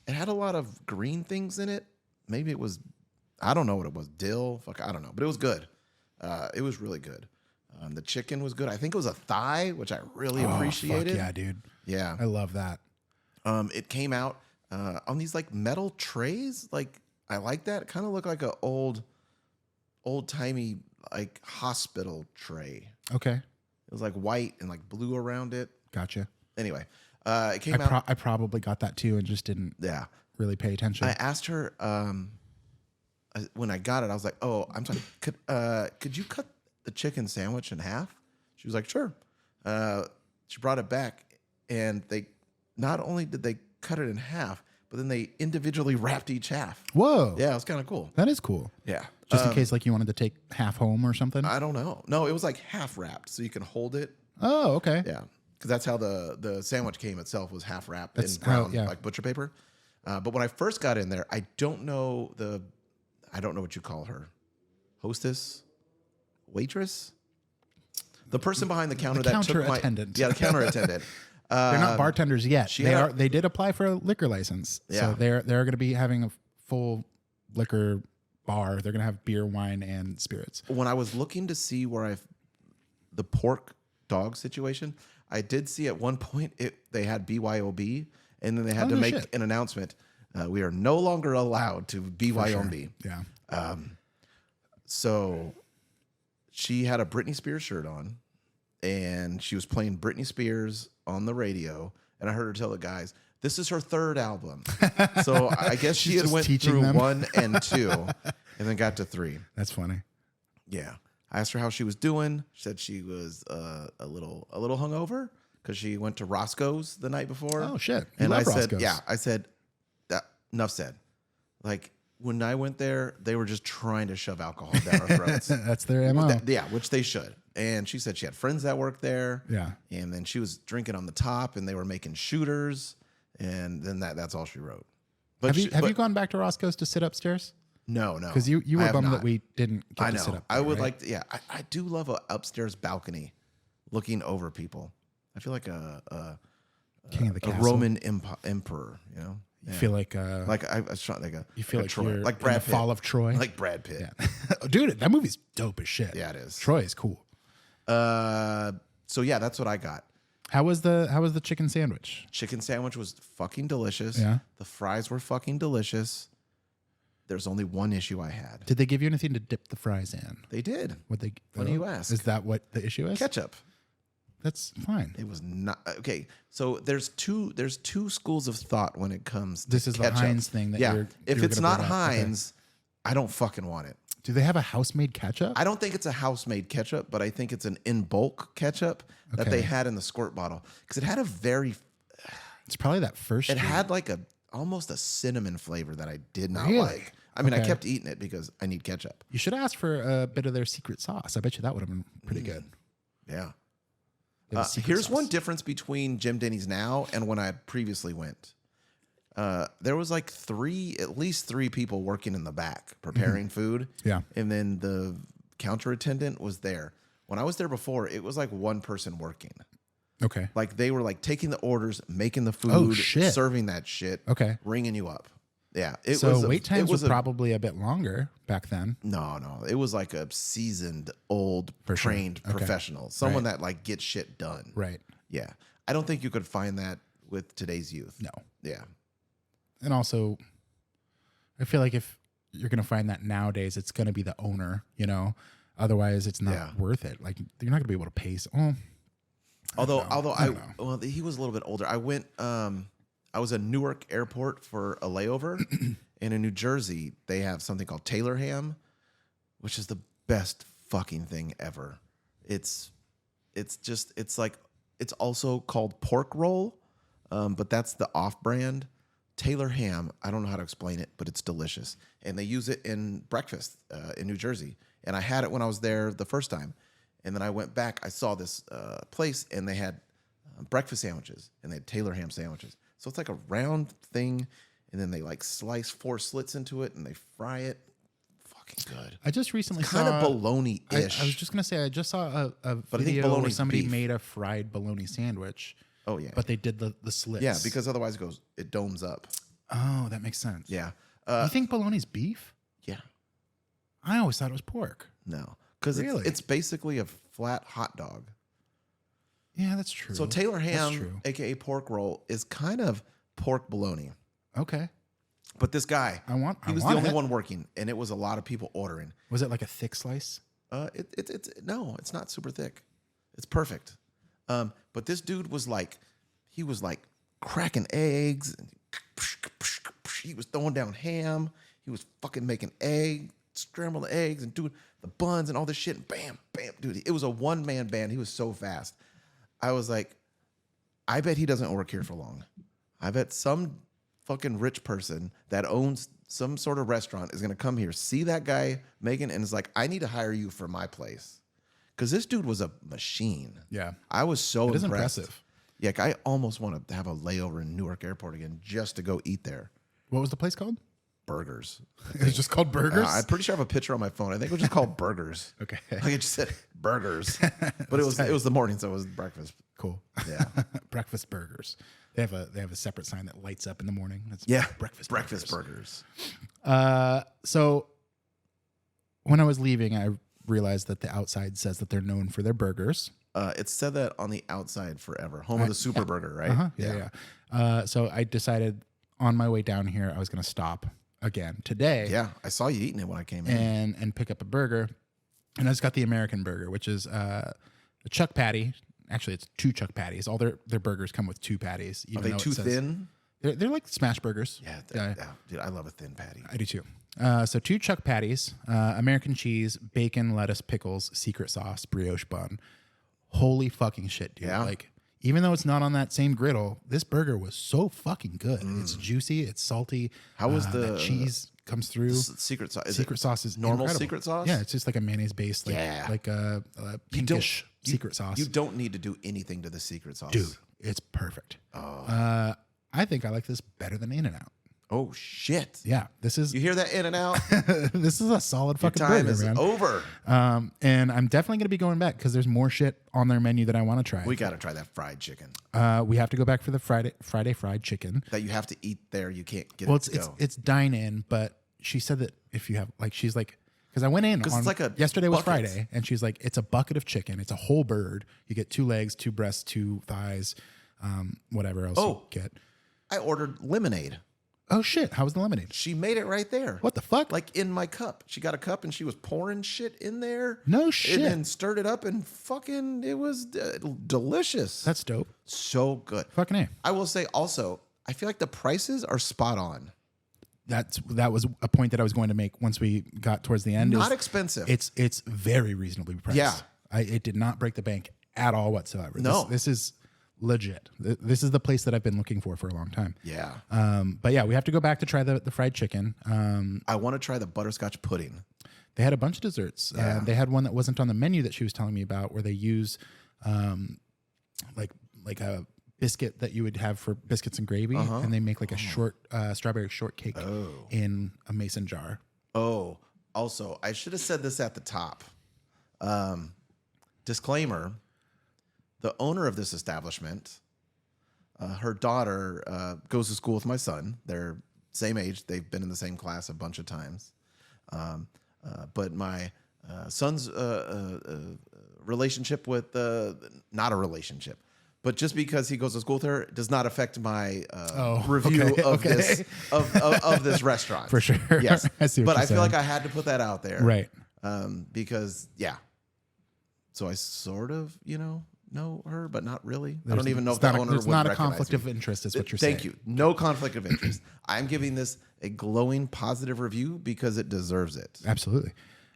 It had a lot of green things in it. Maybe it was, I don't know what it was. Dill. Fuck, I don't know. But it was good. It was really good. The chicken was good. I think it was a thigh, which I really appreciated. Fuck yeah, dude. Yeah. I love that. It came out on these like metal trays. Like I like that. It kind of looked like a old timey like hospital tray. Okay. It was like white and like blue around it. Gotcha. Anyway, it came out. I probably got that too and just didn't Yeah. really pay attention. I asked her when I got it. I was like, "Oh, I'm sorry. Could you cut the chicken sandwich in half?" She was like, "Sure." She brought it back, and they not only did they cut it in half, but then they individually wrapped each half. Whoa. Yeah, it was kind of cool. That is cool. Yeah, Just in case like you wanted to take half home or something. I don't know. No, it was like half wrapped, so you can hold it. Oh, okay. Yeah, because that's how the sandwich came itself, was half wrapped in That's brown how- yeah. like butcher paper. But when I first got in there, I don't know what you call her, hostess, waitress, the person behind the counter that counter took my attendant. Yeah, the counter attendant. They're not bartenders yet. had They did apply for a liquor license. Yeah. So they're going to be having a full liquor bar. They're going to have beer, wine, and spirits. When I was looking to see where the pork dog situation, I did see at one point they had BYOB, and then they had to make an announcement. We are no longer allowed to BYOB. Yeah. So she had a Britney Spears shirt on, and she was playing Britney Spears on the radio. And I heard her tell the guys, "This is her third album." So I guess she had just went teaching through them. 1 and 2, and then got to 3. That's funny. Yeah. I asked her how she was doing. She said she was a little hungover because she went to Roscoe's the night before. Oh, shit. You And love I said, Roscoe's. yeah, I said, that enough said. Like when I went there, they were just trying to shove alcohol down our throats. That's their MO. Yeah, which they should. And she said she had friends that worked there. Yeah. And then she was drinking on the top, and they were making shooters. And then that's all she wrote. But Have you gone back to Roscoe's to sit upstairs? No. Because you I were have bummed not. that we didn't get I to know. sit up I there, would right? like to. Yeah, I do love a upstairs balcony, looking over people. I feel like a King of the a Castle. Roman emperor. You know, You feel like like I was trying like a. you feel a like Troy, you're like in Brad the Pitt, fall of Troy. like Brad Pitt. Yeah. Dude, that movie's dope as shit. Yeah, it is. Troy is cool. So yeah, that's what I got. How was the chicken sandwich? Chicken sandwich was fucking delicious. Yeah. The fries were fucking delicious. There's only one issue I had. Did they give you anything to dip the fries in? They did. What they? What do you ask? Is that what the issue is? Ketchup. That's fine. It was not okay. So there's two schools of thought when it comes to This is ketchup. the Heinz thing that yeah. you're If you were it's gonna not bring up. Okay. Heinz, I don't fucking want it. Do they have a house-made ketchup? I don't think it's a house-made ketchup, but I think it's an in bulk ketchup that they Okay. had in the squirt bottle because it had a very. It's probably that first. It had like almost a cinnamon flavor that I did not Really? like. I mean, I Okay. kept eating it because I need ketchup. You should ask for a bit of their secret sauce. I bet you that would have been pretty good. Yeah. They have a secret Here's sauce. one difference between Jim Denny's now and when I previously went. There was like at least three people working in the back preparing food. Yeah. And then the counter attendant was there. When I was there before, it was like one person working. Okay. Like they were like taking the orders, making the food, Oh, shit. serving that shit, Okay. ringing you up. Yeah. So wait times were probably a bit longer back then. No. It was like a seasoned, old, trained professional. Someone that like gets shit done. Right. Yeah. I don't think you could find that with today's youth. No. Yeah. And also, I feel like if you're going to find that nowadays, it's going to be the owner, you know? Otherwise, it's not worth it. Like, you're not going to be able to pay. Well, he was a little bit older. I went, I was at Newark Airport for a layover. And in New Jersey, they have something called Taylor ham, which is the best fucking thing ever. It's also called pork roll, but that's the off-brand. Taylor ham, I don't know how to explain it, but it's delicious. And they use it in breakfast in New Jersey. And I had it when I was there the first time. And then I went back. I saw this place, and they had breakfast sandwiches, and they had Taylor ham sandwiches. So it's like a round thing, and then they like slice 4 slits into it, and they fry it. Fucking good. I just recently kind of bologna-ish. I was just going to say, I just saw a video where somebody made a fried bologna sandwich. Oh, yeah. But they did the slits. Yeah, because otherwise it domes up. Oh, that makes sense. Yeah. You think bologna's beef? Yeah. I always thought it was pork. No. Because it's basically a flat hot dog. Yeah, that's true. So Taylor ham, a.k.a. pork roll, is kind of pork bologna. Okay. But this guy, he was the only one working, and it was a lot of people ordering. Was it like a thick slice? No, it's not super thick. It's perfect. But this dude was like cracking eggs. And he was throwing down ham. He was fucking making scrambled eggs and doing the buns and all this shit. And bam, bam, dude. It was a one-man band. He was so fast. I was like, I bet he doesn't work here for long. I bet some fucking rich person that owns some sort of restaurant is going to come here, see that guy making, and is like, I need to hire you for my place. Because this dude was a machine. Yeah. I was so impressed. Impressive. Yeah, I almost want to have a layover in Newark Airport again just to go eat there. What was the place called? Burgers. It's just called Burgers? I'm pretty sure I have a picture on my phone. I think it was just called Burgers. Okay. Like it just said Burgers. But it was the morning, so it was breakfast. Cool. Yeah. Breakfast burgers. They have a separate sign that lights up in the morning. That's breakfast burgers. So when I was leaving, I realized that the outside says that they're known for their burgers. It said that on the outside forever. Home of the Super Burger, right? Uh-huh, yeah. So I decided on my way down here, I was going to stop again today. Yeah, I saw you eating it when I came in. And pick up a burger. And I just got the American burger, which is a chuck patty. Actually, it's 2 chuck patties. All their burgers come with 2 patties. Are they too thin? They're like smash burgers. Yeah, dude, I love a thin patty. I do too. So 2 chuck patties, American cheese, bacon, lettuce, pickles, secret sauce, brioche bun. Holy fucking shit, dude. Yeah. Like, even though it's not on that same griddle, this burger was so fucking good. It's juicy. It's salty. How was the cheese comes through? Secret sauce. Secret sauce is normal incredible. secret sauce? Yeah, it's just like a mayonnaise based, like a pinkish secret sauce. You don't need to do anything to the secret sauce. Dude, it's perfect. I think I like this better than In-N-Out. Oh shit! Yeah, this is. You hear that, In-N-Out? This is a solid fucking time burger, is man. over. And I'm definitely gonna be going back because there's more shit on their menu that I want to try. We got to try that fried chicken. We have to go back for the Friday fried chicken that you have to eat there. You can't get. Well, it's dine in, but she said that if you have she's like. Because I went in on yesterday was Friday, and she's like, it's a bucket of chicken. It's a whole bird. You get 2 legs, 2 breasts, 2 thighs, whatever else you get. I ordered lemonade. Oh, shit. How was the lemonade? She made it right there. What the fuck? Like in my cup. She got a cup and she was pouring shit in there. No shit. And then stirred it up and fucking, it was delicious. That's dope. So good. Fucking A. I will say also, I feel like the prices are spot on. That was a point that I was going to make once we got towards the end. Not expensive. It's very reasonably priced. Yeah. It did not break the bank at all whatsoever. No. This is legit. This is the place that I've been looking for a long time. Yeah. But yeah, we have to go back to try the fried chicken. I want to try the butterscotch pudding. They had a bunch of desserts. Yeah. They had one that wasn't on the menu that she was telling me about, where they use like a biscuit that you would have for biscuits and gravy, and they make like a short strawberry shortcake in a mason jar. Oh, also, I should have said this at the top. Disclaimer: the owner of this establishment, her daughter goes to school with my son. They're same age. They've been in the same class a bunch of times. but my son's relationship with not a relationship, but just because he goes to school with her does not affect my review of this of this restaurant. For sure. Yes. I see what but you're I feel saying. like I had to put that out there. Right. Because so I sort of, know her, but not really. I There's- don't even know it's if the not a- owner There's would not a recognize conflict me. of interest is what you're saying. Thank you. No conflict of interest. I'm giving this a glowing positive review because it deserves it. Absolutely.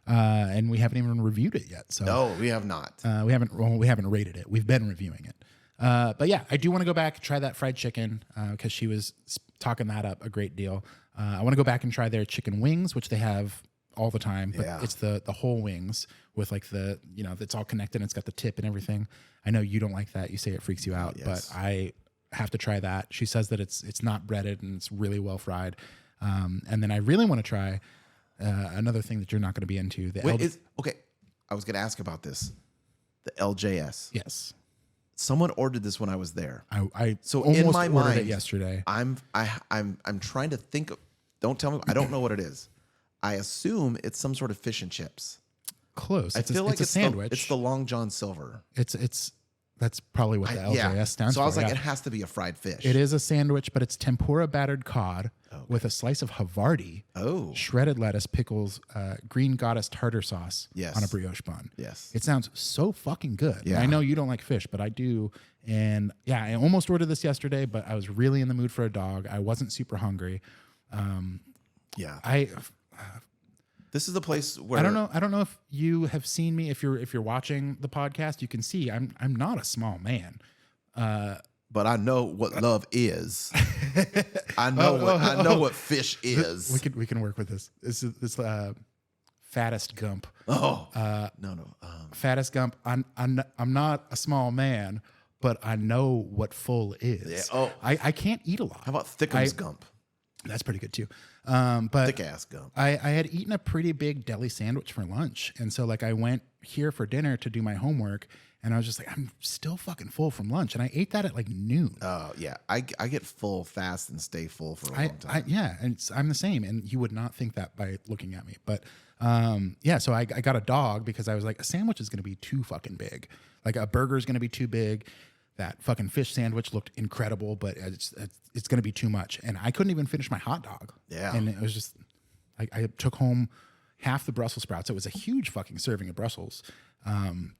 And we haven't even reviewed it yet. So No, we have not. we haven't rated it. We've been reviewing it. But yeah, I do want to go back and try that fried chicken because she was talking that up a great deal. I want to go back and try their chicken wings, which they have all the time, but it's the whole wings with like the, it's all connected and it's got the tip and everything. I know you don't like that. You say it freaks you out, but I have to try that. She says that it's not breaded and it's really well fried. And then I really want to try another thing that you're not going to be into. Okay. I was going to ask about this. The LJS. Yes. Someone ordered this when I was there. I So almost in my ordered mind, it yesterday. I'm trying to think. Don't tell me. I don't know what it is. I assume it's some sort of fish and chips. Close. I feel like it's a sandwich. It's the Long John Silver. That's probably what the LJS stands for. So I was like, yeah. it has to be a fried fish. It is a sandwich, but it's tempura battered cod with a slice of Havarti, shredded lettuce, pickles, green goddess tartar sauce on a brioche bun. Yes. It sounds so fucking good. Yeah. I know you don't like fish, but I do. And yeah, I almost ordered this yesterday, but I was really in the mood for a dog. I wasn't super hungry. This is the place where I don't know if you have seen me. If you're watching the podcast, you can see I'm not a small man. But I know what love is. I know what fish is. We can work with this. This fattest Gump. No. Fattest Gump. I'm not a small man, but I know what full is. Yeah. Oh. I can't eat a lot. How about Thickums Gump? That's pretty good too. But Thick ass Gump. I had eaten a pretty big deli sandwich for lunch. And so like I went here for dinner to do my homework and I was just like, I'm still fucking full from lunch. And I ate that at like noon. Oh yeah. I get full fast and stay full for a long time. And I'm the same. And you would not think that by looking at me. But so I got a dog because I was like, a sandwich is going to be too fucking big. Like a burger is going to be too big. That fucking fish sandwich looked incredible, but it's going to be too much. And I couldn't even finish my hot dog. Yeah. And it was just, I took home half the Brussels sprouts. It was a huge fucking serving of Brussels. And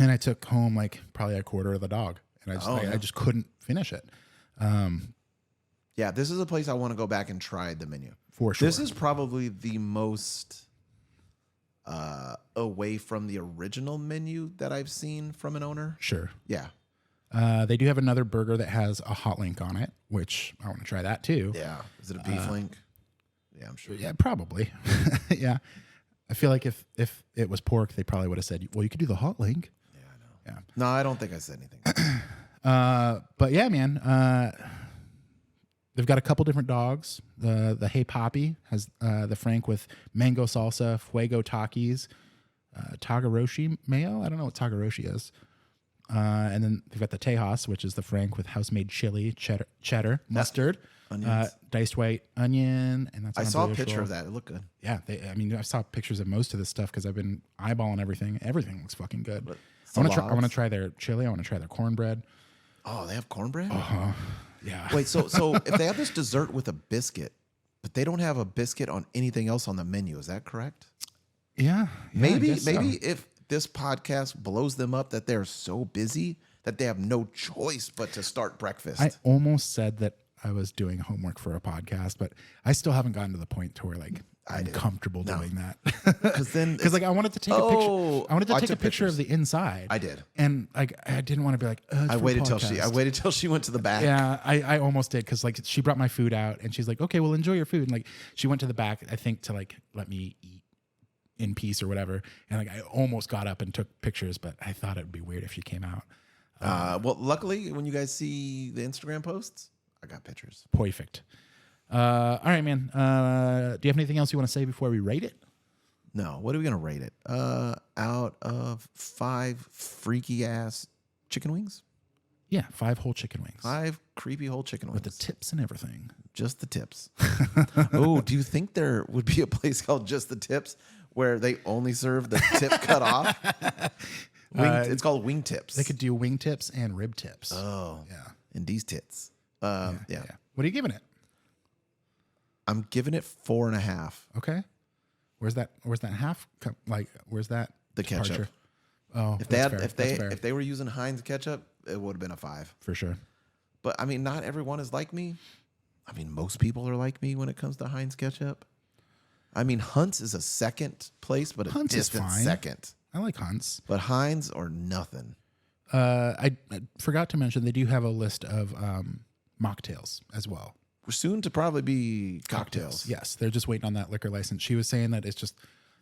I took home like probably a quarter of the dog. And I just couldn't finish it. Yeah, this is a place I want to go back and try the menu. For sure. This is probably the most away from the original menu that I've seen from an owner. Sure. Yeah. They do have another burger that has a hot link on it, which I want to try that too. Yeah. Is it a beef link? Yeah, I'm sure. Yeah, probably. Yeah. I feel like if it was pork, they probably would have said, well, you could do the hot link. Yeah, I know. Yeah. No, I don't think I said anything. But yeah, man, they've got a couple different dogs. The Hey Poppy has the Frank with mango salsa, fuego takis, Tagaroshi mayo. I don't know what Tagaroshi is. And then they've got the Tejas, which is the Frank with house-made chili, cheddar, mustard, diced white onion, and that's. I saw a picture of that. It looked good. Yeah, I saw pictures of most of this stuff because I've been eyeballing everything. Everything looks fucking good. I want to try their chili. I want to try their cornbread. Oh, they have cornbread? Yeah. Wait, so if they have this dessert with a biscuit, but they don't have a biscuit on anything else on the menu, is that correct? Yeah. Maybe if this podcast blows them up that they're so busy that they have no choice but to start breakfast. I almost said that I was doing homework for a podcast, but I still haven't gotten to the point to where like I'm comfortable doing that. Because like I wanted to take a picture. I wanted to take a picture of the inside. I did, and like I didn't want to be like. I waited till she went to the back. Yeah, I almost did because like she brought my food out and she's like, okay, well enjoy your food. And like she went to the back, I think to like let me eat in peace or whatever. And like I almost got up and took pictures, but I thought it'd be weird if she came out. Well, luckily when you guys see the Instagram posts, I got pictures. Perfect. All right, man. Do you have anything else you want to say before we rate it? No. What are we going to rate it? Out of 5 freaky ass chicken wings? Yeah, 5 whole chicken wings. 5 creepy whole chicken wings. With the tips and everything. Just the tips. Oh, do you think there would be a place called Just the Tips where they only serve the tip cut off. It's called wing tips. They could do wing tips and rib tips. Oh, yeah. And these tits. Yeah. What are you giving it? I'm giving it 4.5. Okay. Where's that half? Like, where's that? The ketchup. departure? Oh, If that's they fair. if they were using Heinz ketchup, it would have been a 5 for sure. But I mean, not everyone is like me. I mean, most people are like me when it comes to Heinz ketchup. I mean, Hunt's is a second place, but a Hunt's is distant fine. second. I like Hunt's. But Heinz or nothing. I forgot to mention they do have a list of mocktails as well. We're soon to probably be cocktails. Yes, they're just waiting on that liquor license. She was saying that it's just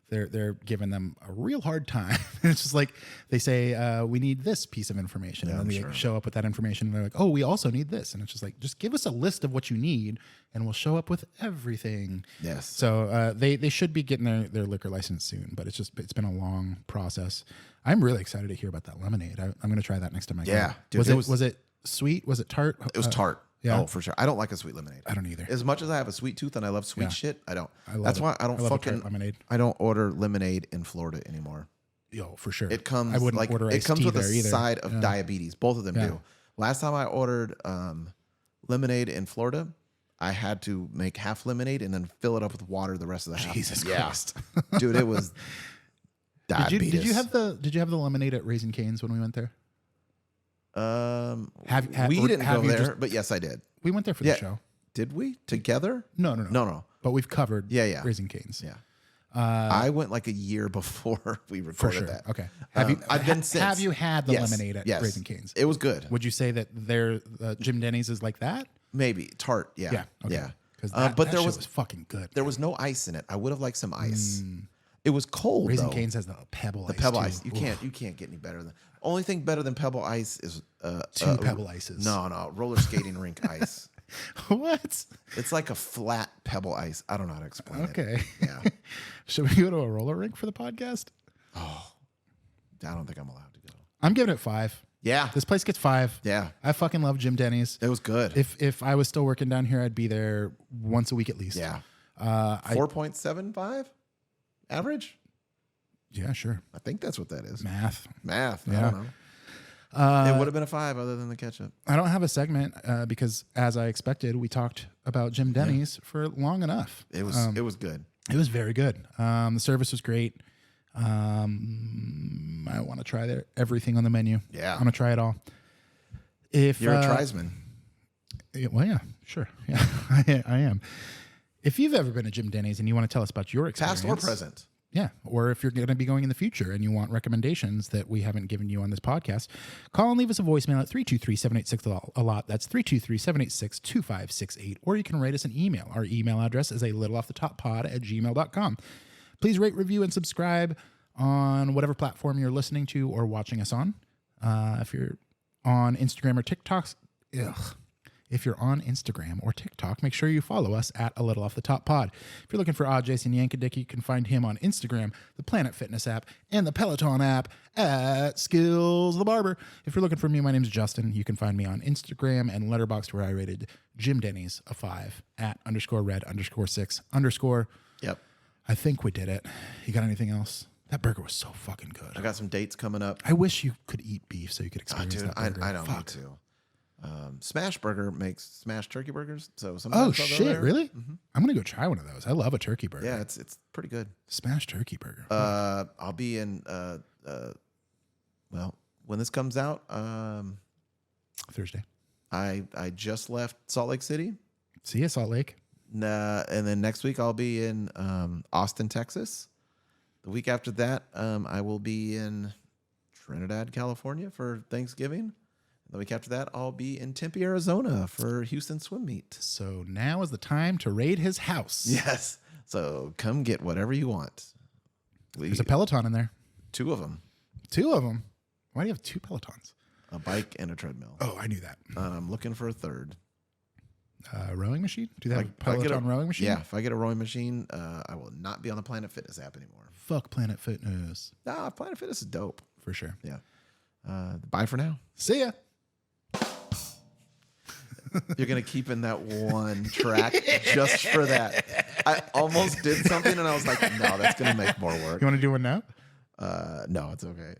they're giving them a real hard time. It's just like they say we need this piece of information, and then they show up with that information, and they're like, oh, we also need this, and it's just like, just give us a list of what you need, and we'll show up with everything. Yes. So they should be getting their liquor license soon, but it's been a long process. I'm really excited to hear about that lemonade. I'm going to try that next time I go. Yeah, dude, was it sweet? Was it tart? It was tart. Yeah. Oh, for sure. I don't like a sweet lemonade. I don't either. As much as I have a sweet tooth and I love sweet shit, I don't. That's why I don't love fucking lemonade. I don't order lemonade in Florida anymore. Yo, for sure. It comes I wouldn't like order it iced comes tea with a there either. side of diabetes. Both of them do. Last time I ordered lemonade in Florida, I had to make half lemonade and then fill it up with water the rest of the half. Jesus Christ. Dude, it was diabetes. Did you have the lemonade at Raising Cane's when we went there? We didn't go there, but yes, I did. We went there for the show. Did we together? No. But we've covered Yeah. Raising Cane's. Yeah. I went like a year before we recorded that. Okay. I've been since. Have you had the lemonade at Raising Cane's? It was good. Would you say that their Jim Denny's is like that? Maybe tart. Yeah. Yeah. Okay. Yeah. Because but there shit was fucking good. There was no ice in it. I would have liked some ice. It was cold. Raising though. Cane's has the Pebble Ice. Pebble too. ice. You can't get any better than. Only thing better than Pebble ice is Two Pebble Ices. No, roller skating rink ice. What? It's like a flat Pebble ice. I don't know how to explain it. Okay. Yeah. Should we go to a roller rink for the podcast? Oh, I don't think I'm allowed to go. I'm giving it 5. Yeah. This place gets 5. Yeah. I fucking love Jim Denny's. It was good. If I was still working down here, I'd be there once a week at least. Yeah. 4.75 average. Yeah, sure. I think that's what that is. Math. I Yeah. don't know. It would have been a 5 other than the ketchup. I don't have a segment because, as I expected, we talked about Jim Denny's for long enough. It was good. It was very good. The service was great. I want to try everything on the menu. Yeah. I'm gonna try it all. If You're a trisman. Well, yeah, sure. Yeah, I am. If you've ever been to Jim Denny's and you want to tell us about your experience, Past or present. yeah, or if you're going to be going in the future and you want recommendations that we haven't given you on this podcast, call and leave us a voicemail at 323-786-A-LOT. That's 323-786-2568. Or you can write us an email. Our email address is alittleoffthetoppod@gmail.com. Please rate, review, and subscribe on whatever platform you're listening to or watching us on. If you're on Instagram or TikTok, If you're on Instagram or TikTok, make sure you follow us at A Little Off the Top Pod. If you're looking for Odd Jason Yankadick, you can find him on Instagram, the Planet Fitness app, and the Peloton app at Skills the Barber. If you're looking for me, my name's Justin. You can find me on Instagram and Letterboxd, where I rated Jim Denny's a 5 at _red_6_. Yep. I think we did it. You got anything else? That burger was so fucking good. I got some dates coming up. I wish you could eat beef so you could experience that burger. I don't need to. Smash Burger makes smashed turkey burgers. So oh sometimes I'll go shit, there. really? Mm-hmm. I'm gonna go try one of those. I love a turkey burger. Yeah, it's pretty good. Smashed turkey burger. I'll be in. Well, when this comes out, Thursday. I just left Salt Lake City. See you, Salt Lake. And then next week I'll be in Austin, Texas. The week after that, I will be in Trinidad, California for Thanksgiving. The week after that, I'll be in Tempe, Arizona for Houston Swim Meet. So now is the time to raid his house. Yes. So come get whatever you want. There's a Peloton in there. 2 of them. 2 of them? Why do you have 2 Pelotons? A bike and a treadmill. Oh, I knew that. I'm looking for a third. Rowing machine? Do they have a Peloton rowing machine? Yeah. If I get a rowing machine, I will not be on the Planet Fitness app anymore. Fuck Planet Fitness. Nah, Planet Fitness is dope. For sure. Yeah. Bye for now. See ya. You're going to keep in that one track just for that. I almost did something and I was like, no, that's going to make more work. You want to do one now? No, it's okay.